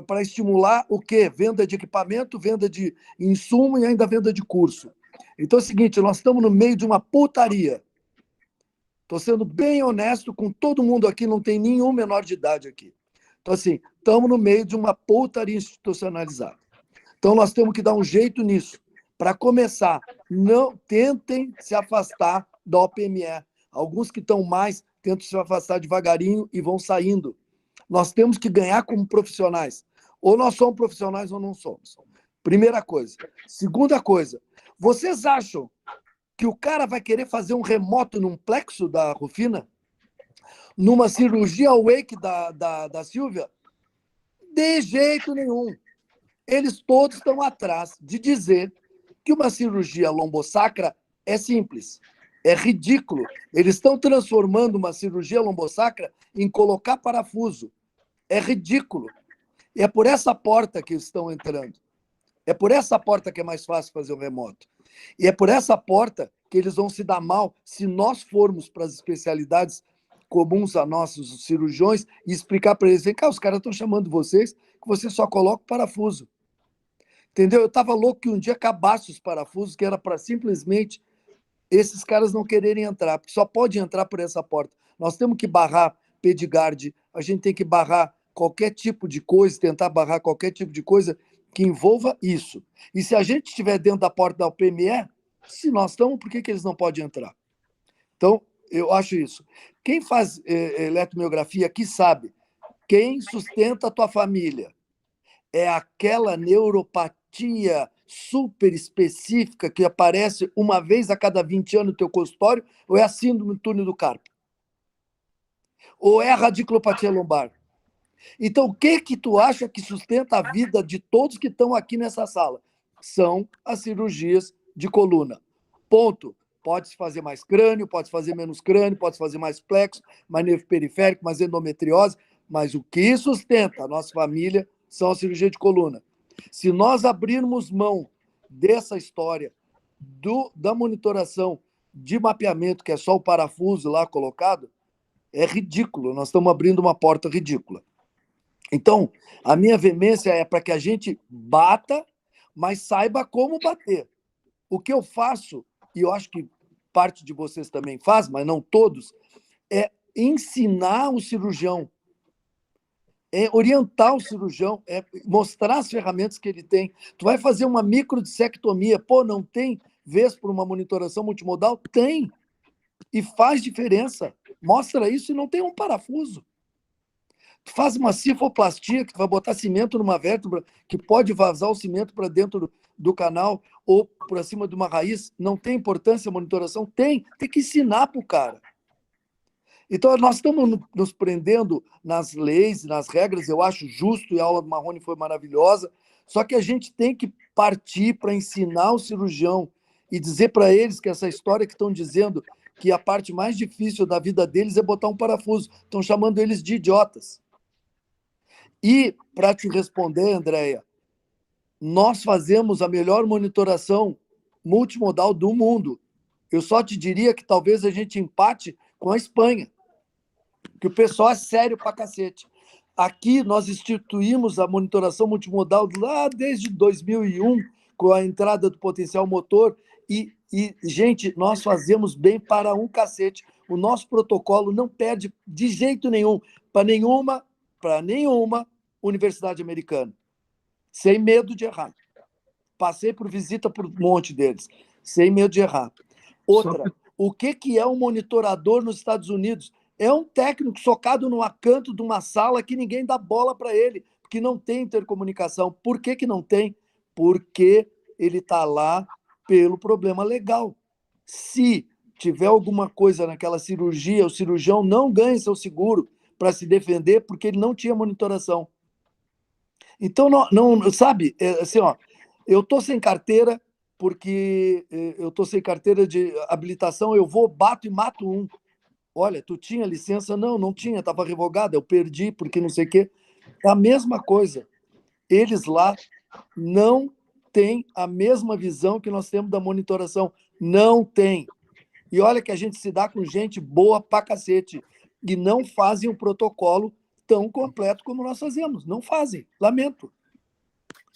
F: para estimular o quê? Venda de equipamento, venda de insumo e ainda venda de curso. Então é o seguinte, nós estamos no meio de uma putaria. Estou sendo bem honesto com todo mundo aqui, não tem nenhum menor de idade aqui. Então, assim, estamos no meio de uma putaria institucionalizada. Então, nós temos que dar um jeito nisso. Para começar, não tentem se afastar da OPME. Alguns que estão mais tentam se afastar devagarinho e vão saindo. Nós temos que ganhar como profissionais. Ou nós somos profissionais ou não somos. Primeira coisa. Segunda coisa, vocês acham que o cara vai querer fazer um remoto num plexo da Rufina? Numa cirurgia awake da Silvia? De jeito nenhum. Eles todos estão atrás de dizer que uma cirurgia lombosacra é simples. É ridículo. Eles estão transformando uma cirurgia lombosacra em colocar parafuso. É ridículo. E é por essa porta que estão entrando. É por essa porta que é mais fácil fazer o remoto. E é por essa porta que eles vão se dar mal se nós formos para as especialidades comuns a nossos cirurgiões e explicar para eles, vem cá, os caras estão chamando vocês que você só coloca o parafuso. Entendeu? Eu estava louco que um dia acabasse os parafusos, que era para simplesmente esses caras não quererem entrar, porque só pode entrar por essa porta. Nós temos que barrar Pedigard, a gente tem que barrar qualquer tipo de coisa, tentar barrar qualquer tipo de coisa que envolva isso. E se a gente estiver dentro da porta da UPME, se nós estamos, por que eles não podem entrar? Então, eu acho isso. Quem faz eletromiografia aqui sabe, quem sustenta a tua família é aquela neuropatia super específica que aparece uma vez a cada 20 anos no teu consultório, ou é a síndrome do túnel do carpo? Ou é a radiculopatia lombar? Então, o que tu acha que sustenta a vida de todos que estão aqui nessa sala? São as cirurgias de coluna. Ponto. Pode-se fazer mais crânio, pode-se fazer menos crânio, pode-se fazer mais plexo, mais nervo periférico, mais endometriose, mas o que sustenta a nossa família são a cirurgia de coluna. Se nós abrirmos mão dessa história da monitoração de mapeamento, que é só o parafuso lá colocado, é ridículo. Nós estamos abrindo uma porta ridícula. Então, a minha veemência é para que a gente bata, mas saiba como bater. O que eu faço, e eu acho que parte de vocês também faz, mas não todos, é ensinar o cirurgião, é orientar o cirurgião, é mostrar as ferramentas que ele tem. Tu vai fazer uma microdissectomia, pô, não tem vez para uma monitoração multimodal? Tem, e faz diferença. Mostra isso e não tem um parafuso. Tu faz uma cifoplastia, que tu vai botar cimento numa vértebra, que pode vazar o cimento para dentro do canal ou por cima de uma raiz. Não tem importância a monitoração? Tem que ensinar para o cara. Então, nós estamos nos prendendo nas leis, nas regras, eu acho justo, e a aula do Marrone foi maravilhosa, só que a gente tem que partir para ensinar o cirurgião e dizer para eles que essa história que estão dizendo que a parte mais difícil da vida deles é botar um parafuso. Estão chamando eles de idiotas. E, para te responder, Andréia, nós fazemos a melhor monitoração multimodal do mundo. Eu só te diria que talvez a gente empate com a Espanha, que o pessoal é sério pra cacete. Aqui nós instituímos a monitoração multimodal lá desde 2001, com a entrada do potencial motor, e, gente, nós fazemos bem para um cacete. O nosso protocolo não perde de jeito nenhum para nenhuma universidade americana, sem medo de errar. Passei por visita por um monte deles, sem medo de errar. Outra, o que é um monitorador nos Estados Unidos? É um técnico socado num canto de uma sala que ninguém dá bola para ele, porque não tem intercomunicação. Por que não tem? Porque ele está lá pelo problema legal. Se tiver alguma coisa naquela cirurgia, o cirurgião não ganha seu seguro para se defender porque ele não tinha monitoração. Então, não sabe, assim, ó, eu estou sem carteira, porque eu estou sem carteira de habilitação, eu vou, bato e mato um. Olha, tu tinha licença? Não tinha, estava revogada, eu perdi porque não sei o quê. É a mesma coisa. Eles lá não têm a mesma visão que nós temos da monitoração. Não tem. E olha que a gente se dá com gente boa pra cacete. E não fazem um protocolo tão completo como nós fazemos. Não fazem. Lamento.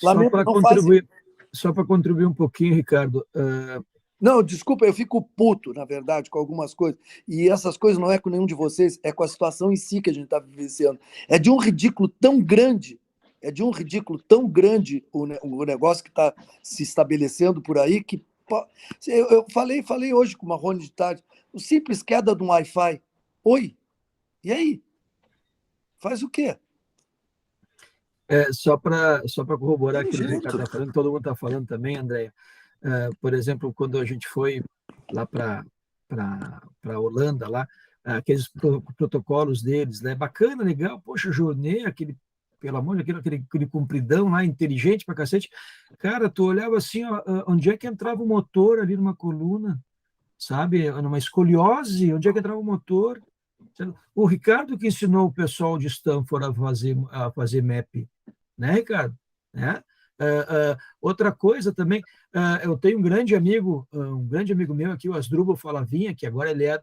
F: Lamento, não fazem.
C: Só para contribuir um pouquinho, Ricardo.
F: Não, desculpa, eu fico puto, na verdade, com algumas coisas. E essas coisas não é com nenhum de vocês, é com a situação em si que a gente está vivenciando. É de um ridículo tão grande, o negócio que está se estabelecendo por aí, que eu falei hoje com uma Marrone de tarde, o simples queda de um Wi-Fi. Oi, e aí? Faz o quê?
C: Só para corroborar aquilo que o Ricardo está falando, todo mundo está falando também, Andréia. Por exemplo, quando a gente foi lá para a Holanda, lá, aqueles protocolos deles, né? Bacana, legal, poxa, Journey, pelo amor de Deus, aquele compridão lá, inteligente pra cacete. Cara, tu olhava assim, ó, onde é que entrava o motor ali numa coluna, sabe? Numa escoliose, onde é que entrava o motor? O Ricardo que ensinou o pessoal de Stanford a fazer MAP, né, Ricardo? Né? Outra coisa também, eu tenho um grande amigo meu aqui, o Asdrubal Falavinha, que agora ele é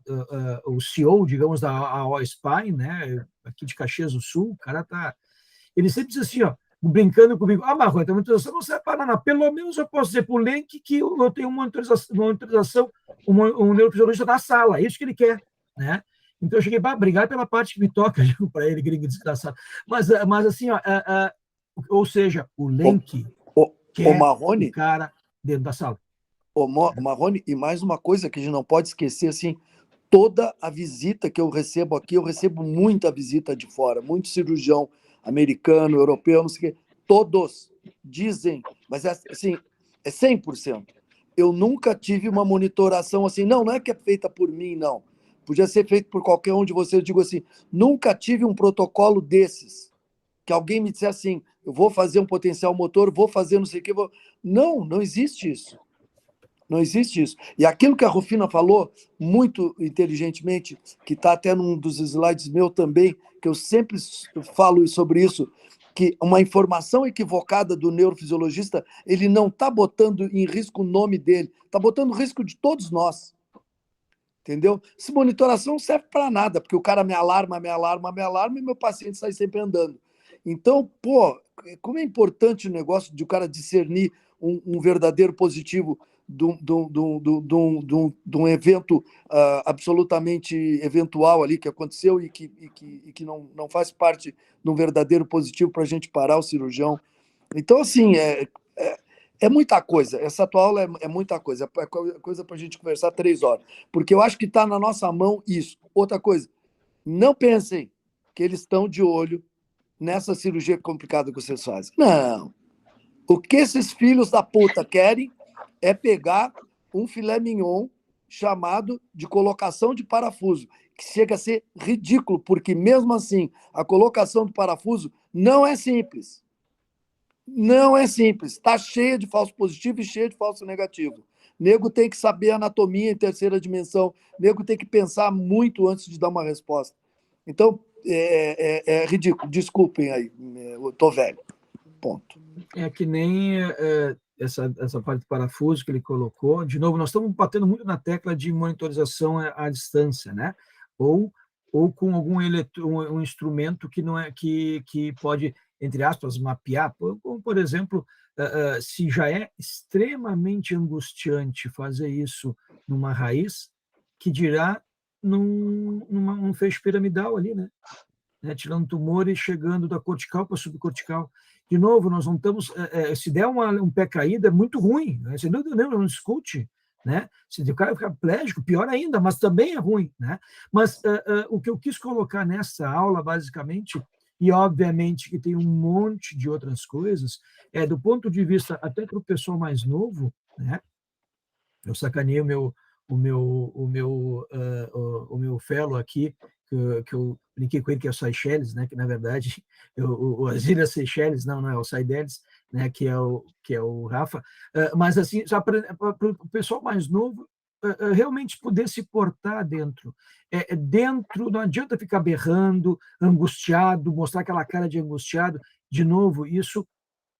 C: o CEO, digamos, da AO Spine, né, aqui de Caxias do Sul. O cara ele sempre diz assim, ó, brincando comigo, Marrone, a monitorização não serve para nada, pelo menos eu posso dizer para o Lenk que eu tenho uma monitorização, um neurofisiologista da sala, é isso que ele quer, né? Então eu cheguei, obrigado pela parte que me toca, para ele, gringo desgraçado. Mas assim, ó, ou seja, o Lenk quer o cara dentro da sala.
F: O Marrone, e mais uma coisa que a gente não pode esquecer, assim, toda a visita que eu recebo aqui, eu recebo muita visita de fora, muito cirurgião americano, europeu, não sei o quê, todos dizem, mas assim, é 100%. Eu nunca tive uma monitoração assim, não é que é feita por mim, não. Podia ser feito por qualquer um de vocês. Eu digo assim, nunca tive um protocolo desses, que alguém me dissesse assim, eu vou fazer um potencial motor, vou fazer não sei o quê. Não existe isso. Não existe isso. E aquilo que a Rufina falou, muito inteligentemente, que está até num dos slides meu também, que eu sempre falo sobre isso, que uma informação equivocada do neurofisiologista, ele não está botando em risco o nome dele, está botando em risco de todos nós. Entendeu? Essa monitoração não serve para nada, porque o cara me alarma e meu paciente sai sempre andando. Então, como é importante o negócio de o cara discernir um verdadeiro positivo de um evento absolutamente eventual ali que aconteceu e que não faz parte de um verdadeiro positivo para a gente parar o cirurgião. Então, assim, é muita coisa. Essa tua aula é muita coisa. É coisa para a gente conversar 3 horas. Porque eu acho que está na nossa mão isso. Outra coisa, não pensem que eles estão de olho nessa cirurgia complicada que vocês fazem. Não. O que esses filhos da puta querem é pegar um filé mignon chamado de colocação de parafuso, que chega a ser ridículo, porque mesmo assim a colocação do parafuso não é simples. Não é simples. Está cheia de falso positivo e cheia de falso negativo. Nego tem que saber anatomia em terceira dimensão, nego tem que pensar muito antes de dar uma resposta. Então, é ridículo, desculpem aí, eu estou velho, ponto.
C: É que nem essa parte do parafuso que ele colocou. De novo, nós estamos batendo muito na tecla de monitorização à distância, né? Ou com algum um instrumento que não é que pode, entre aspas, mapear, como, por exemplo, se já é extremamente angustiante fazer isso numa raiz, que dirá num feixe piramidal ali, né? Tirando tumores, chegando da cortical para subcortical. De novo, nós não estamos... se der um pé caído, é muito ruim. Né? Você não discute. Né? Se o cara ficar plégico, pior ainda, mas também é ruim. Né? Mas o que eu quis colocar nessa aula, basicamente, e obviamente que tem um monte de outras coisas, do ponto de vista até para o pessoal mais novo, né? Eu sacanei o meu fellow aqui, que eu brinquei com ele, que é o Seychelles, né, que na verdade as Ilhas Seychelles, não é o Seychelles, né, que é o Rafa, mas assim, só para o pessoal mais novo realmente poder se portar dentro. Dentro, não adianta ficar berrando, angustiado, mostrar aquela cara de angustiado. De novo, isso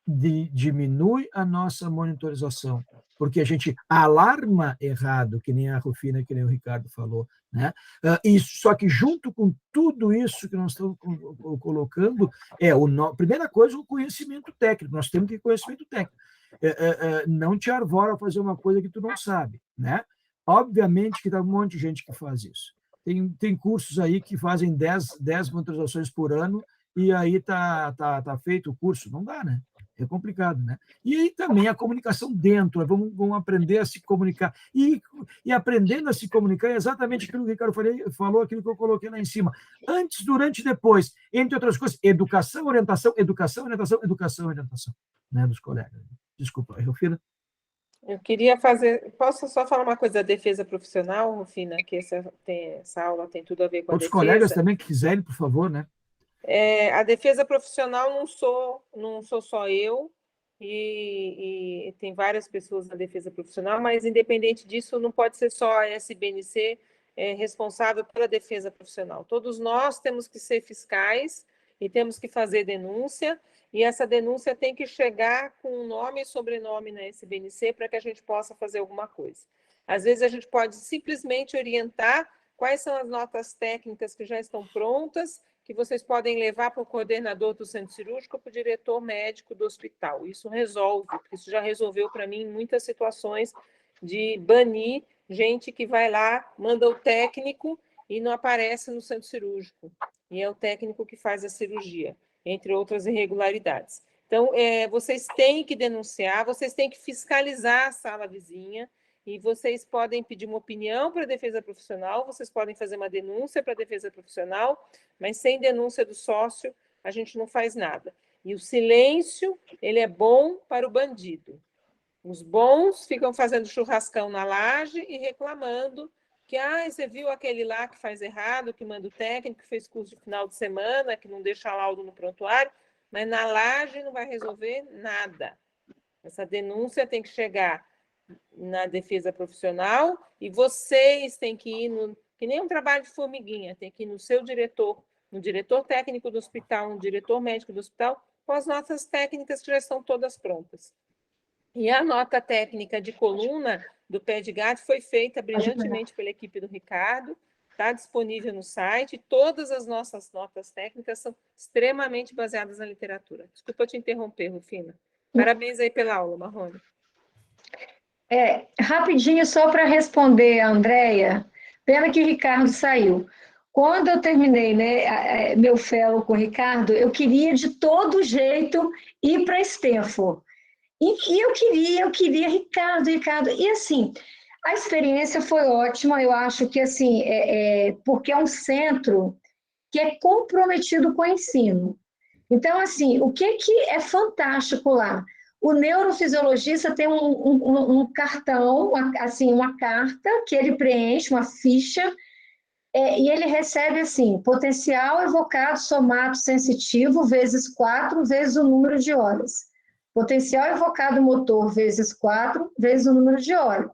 C: diminui a nossa monitorização, porque a gente alarma errado, que nem a Rufina, que nem o Ricardo falou, né? Isso, só que junto com tudo isso que nós estamos colocando, primeira coisa, o conhecimento técnico. Nós temos que ter conhecimento técnico. Não te arvora a fazer uma coisa que tu não sabe, né? Obviamente que tem um monte de gente que faz isso. Tem cursos aí que fazem 10 monitorizações por ano e aí tá feito o curso. Não dá, né? É complicado, né? E aí também a comunicação dentro, vamos aprender a se comunicar. E aprendendo a se comunicar é exatamente aquilo que o Ricardo falou, aquilo que eu coloquei lá em cima. Antes, durante e depois. Entre outras coisas, educação, orientação, né, dos colegas. Desculpa, Rufina.
B: Eu queria Posso só falar uma coisa da defesa profissional, Rufina? Que essa aula tem tudo a ver com a defesa.
C: Outros colegas também que quiserem, por favor, né?
B: A defesa profissional não sou só eu, e tem várias pessoas na defesa profissional, mas, independente disso, não pode ser só a SBNC responsável pela defesa profissional. Todos nós temos que ser fiscais e temos que fazer denúncia, e essa denúncia tem que chegar com nome e sobrenome na SBNC para que a gente possa fazer alguma coisa. Às vezes, a gente pode simplesmente orientar quais são as notas técnicas que já estão prontas, que vocês podem levar para o coordenador do centro cirúrgico ou para o diretor médico do hospital. Isso resolve, porque isso já resolveu para mim muitas situações de banir gente que vai lá, manda o técnico e não aparece no centro cirúrgico. E é o técnico que faz a cirurgia, entre outras irregularidades. Então, vocês têm que denunciar, vocês têm que fiscalizar a sala vizinha, e vocês podem pedir uma opinião para a defesa profissional, vocês podem fazer uma denúncia para a defesa profissional, mas sem denúncia do sócio, a gente não faz nada. E o silêncio, ele é bom para o bandido. Os bons ficam fazendo churrascão na laje e reclamando que você viu aquele lá que faz errado, que manda o técnico, que fez curso de final de semana, que não deixa laudo no prontuário, mas na laje não vai resolver nada. Essa denúncia tem que chegar na defesa profissional e vocês têm que ir, que nem um trabalho de formiguinha, tem que ir no seu diretor, no diretor técnico do hospital, no diretor médico do hospital, com as notas técnicas que já estão todas prontas. E a nota técnica de coluna do pé de gato foi feita brilhantemente pela equipe do Ricardo, está disponível no site, todas as nossas notas técnicas são extremamente baseadas na literatura. Desculpa te interromper, Rufina. Parabéns aí pela aula, Marrone.
A: Rapidinho, só para responder a Andréia, pena que o Ricardo saiu. Quando eu terminei, né, meu fellow com o Ricardo, eu queria de todo jeito ir para Stanford. E eu queria Ricardo. E assim, a experiência foi ótima, eu acho que assim, porque é um centro que é comprometido com o ensino. Então, assim, o que é fantástico lá? O neurofisiologista tem um cartão, assim, uma carta que ele preenche, uma ficha, e ele recebe assim, potencial evocado somato sensitivo vezes 4 vezes o número de horas. Potencial evocado motor vezes 4 vezes o número de horas.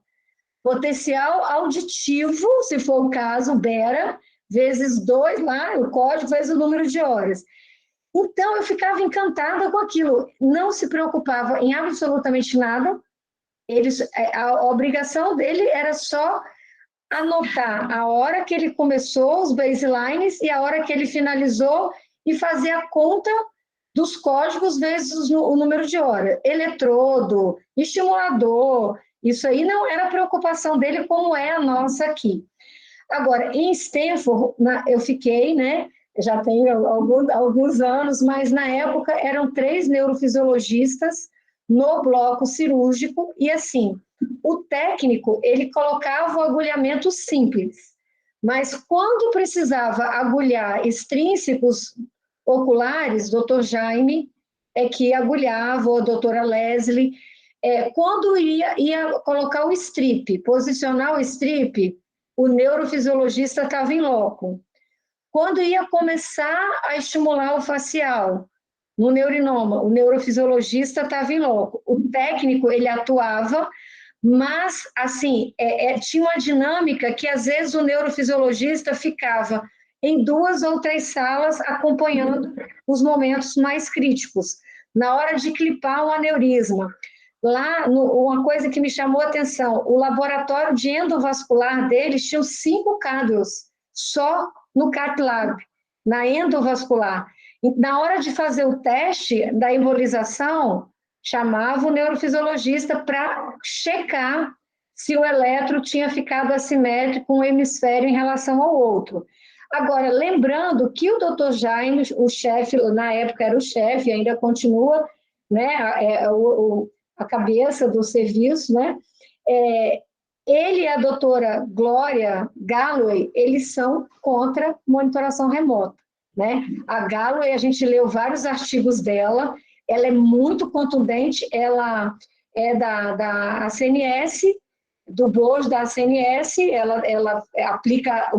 A: potencial auditivo, se for o caso, bera, vezes 2 lá, o código vezes o número de horas. Então, eu ficava encantada com aquilo, não se preocupava em absolutamente nada, a obrigação dele era só anotar a hora que ele começou os baselines e a hora que ele finalizou e fazer a conta dos códigos vezes o número de horas. Eletrodo, estimulador, isso aí não era preocupação dele como é a nossa aqui. Agora, em Stanford, eu fiquei, né, já tenho alguns anos, mas na época eram 3 neurofisiologistas no bloco cirúrgico e assim, o técnico, ele colocava o agulhamento simples, mas quando precisava agulhar extrínsecos oculares, doutor Jaime é que agulhava, ou a doutora Leslie, quando ia colocar o strip, posicionar o strip, o neurofisiologista estava em loco. Quando ia começar a estimular o facial, no neurinoma, o neurofisiologista estava em loco. O técnico, ele atuava, mas, assim, tinha uma dinâmica que, às vezes, o neurofisiologista ficava em 2 ou 3 salas acompanhando os momentos mais críticos, na hora de clipar um aneurisma. Lá, uma coisa que me chamou a atenção, o laboratório de endovascular deles tinha 5 casos, só no Cath Lab, na endovascular. E na hora de fazer o teste da embolização, chamava o neurofisiologista para checar se o eletro tinha ficado assimétrico com o hemisfério em relação ao outro. Agora, lembrando que o Dr. Jaime, o chefe, na época era o chefe, ainda continua, né, a cabeça do serviço, né, ele e a doutora Glória Galloway, eles são contra monitoração remota, né? A Galloway, a gente leu vários artigos dela, ela é muito contundente, ela é da ACNS, do board da ACNS, ela aplica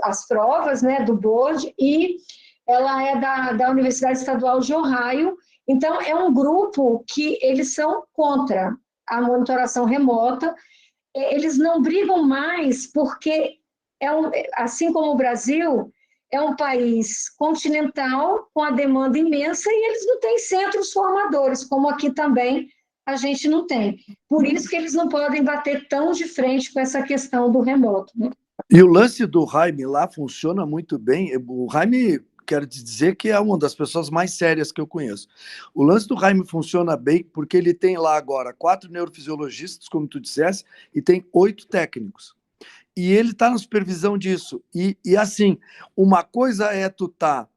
A: as provas, né, do board, e ela é da Universidade Estadual de Ohio. Então, é um grupo que eles são contra a monitoração remota. Eles não brigam mais porque, assim como o Brasil, é um país continental com a demanda imensa e eles não têm centros formadores, como aqui também a gente não tem. Por isso que eles não podem bater tão de frente com essa questão do remoto, né?
F: E o lance do Jaime lá funciona muito bem. O Jaime, quero te dizer que é uma das pessoas mais sérias que eu conheço. O lance do Jaime funciona bem porque ele tem lá agora 4 neurofisiologistas, como tu disseste, e tem 8 técnicos. E ele está na supervisão disso. E assim, uma coisa é tu tá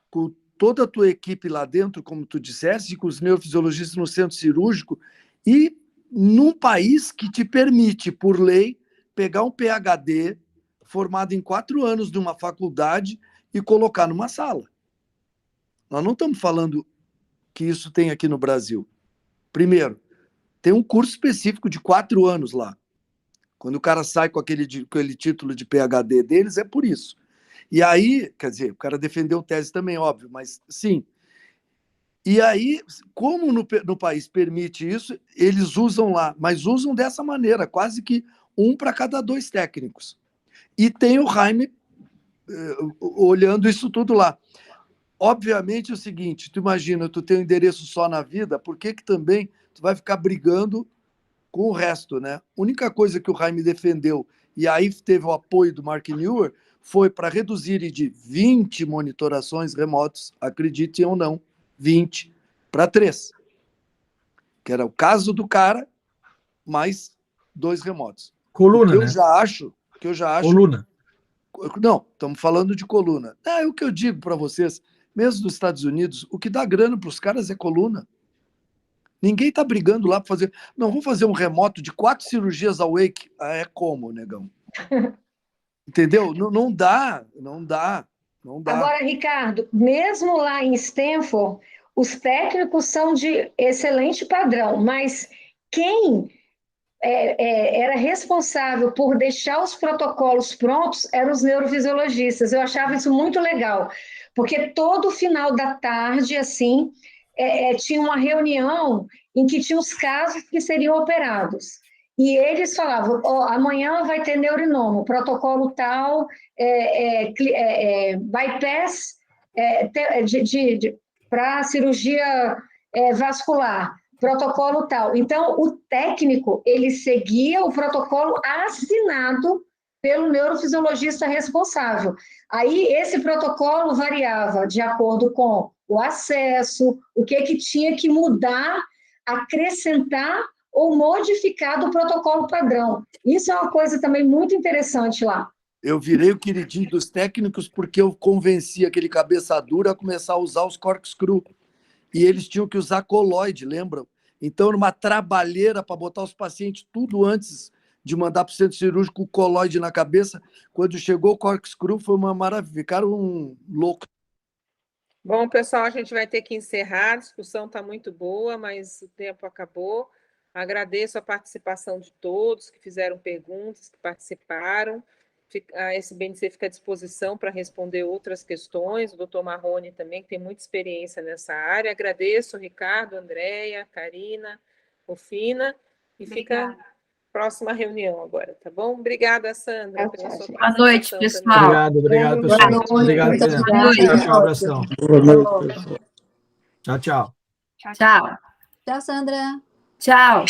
F: com toda a tua equipe lá dentro, como tu disseste, com os neurofisiologistas no centro cirúrgico, e num país que te permite, por lei, pegar um PhD formado em 4 anos de uma faculdade e colocar numa sala. Nós não estamos falando que isso tem aqui no Brasil. Primeiro, tem um curso específico de 4 anos lá. Quando o cara sai com aquele título de PhD deles, é por isso. E aí, quer dizer, o cara defendeu tese também, óbvio, mas sim. E aí, como no país permite isso, eles usam lá, mas usam dessa maneira, quase que 1 para cada 2 técnicos. E tem o Jaime olhando isso tudo lá. Obviamente é o seguinte, tu imagina, tu tem um endereço só na vida, por que também tu vai ficar brigando com o resto, né? A única coisa que o Jaime defendeu, e aí teve o apoio do Mark Newer, foi para reduzir de 20 monitorações remotos, acreditem ou não, 20 para 3. Que era o caso do cara, mais 2 remotos.
C: Coluna,
F: né? Que eu já acho...
C: Coluna.
F: Não, estamos falando de coluna. O que eu digo para vocês, mesmo nos Estados Unidos, o que dá grana para os caras é coluna. Ninguém está brigando lá para fazer... Não, vamos fazer um remoto de 4 cirurgias ao wake. É como, negão? Entendeu? Não dá.
A: Agora, Ricardo, mesmo lá em Stanford, os técnicos são de excelente padrão, mas quem era responsável por deixar os protocolos prontos eram os neurofisiologistas. Eu achava isso muito legal, porque todo final da tarde, assim, tinha uma reunião em que tinha os casos que seriam operados. E eles falavam, amanhã vai ter neurinoma, protocolo tal, bypass para cirurgia vascular, protocolo tal. Então, o técnico, ele seguia o protocolo assinado pelo neurofisiologista responsável. Aí, esse protocolo variava de acordo com o acesso, o que tinha que mudar, acrescentar ou modificar do protocolo padrão. Isso é uma coisa também muito interessante lá.
F: Eu virei o queridinho dos técnicos porque eu convenci aquele cabeça dura a começar a usar os corkscrew. E eles tinham que usar coloide, lembram? Então, era uma trabalheira para botar os pacientes tudo antes de mandar para o centro cirúrgico o coloide na cabeça. Quando chegou o corkscrew, foi uma maravilha. Ficaram loucos.
B: Bom, pessoal, a gente vai ter que encerrar. A discussão está muito boa, mas o tempo acabou. Agradeço a participação de todos que fizeram perguntas, que participaram. A SBNC fica à disposição para responder outras questões. O doutor Marrone também, que tem muita experiência nessa área. Agradeço, Ricardo, Andréia, Karina, Rufina. E fica a próxima reunião agora, tá bom? Obrigada, Sandra.
E: Boa noite, pessoal.
C: Obrigado, pessoal. Obrigado, Pedro. Tchau, abração.
F: Boa noite, pessoal.
C: Tchau, tchau.
E: Tchau.
D: Tchau, Sandra.
E: Tchau.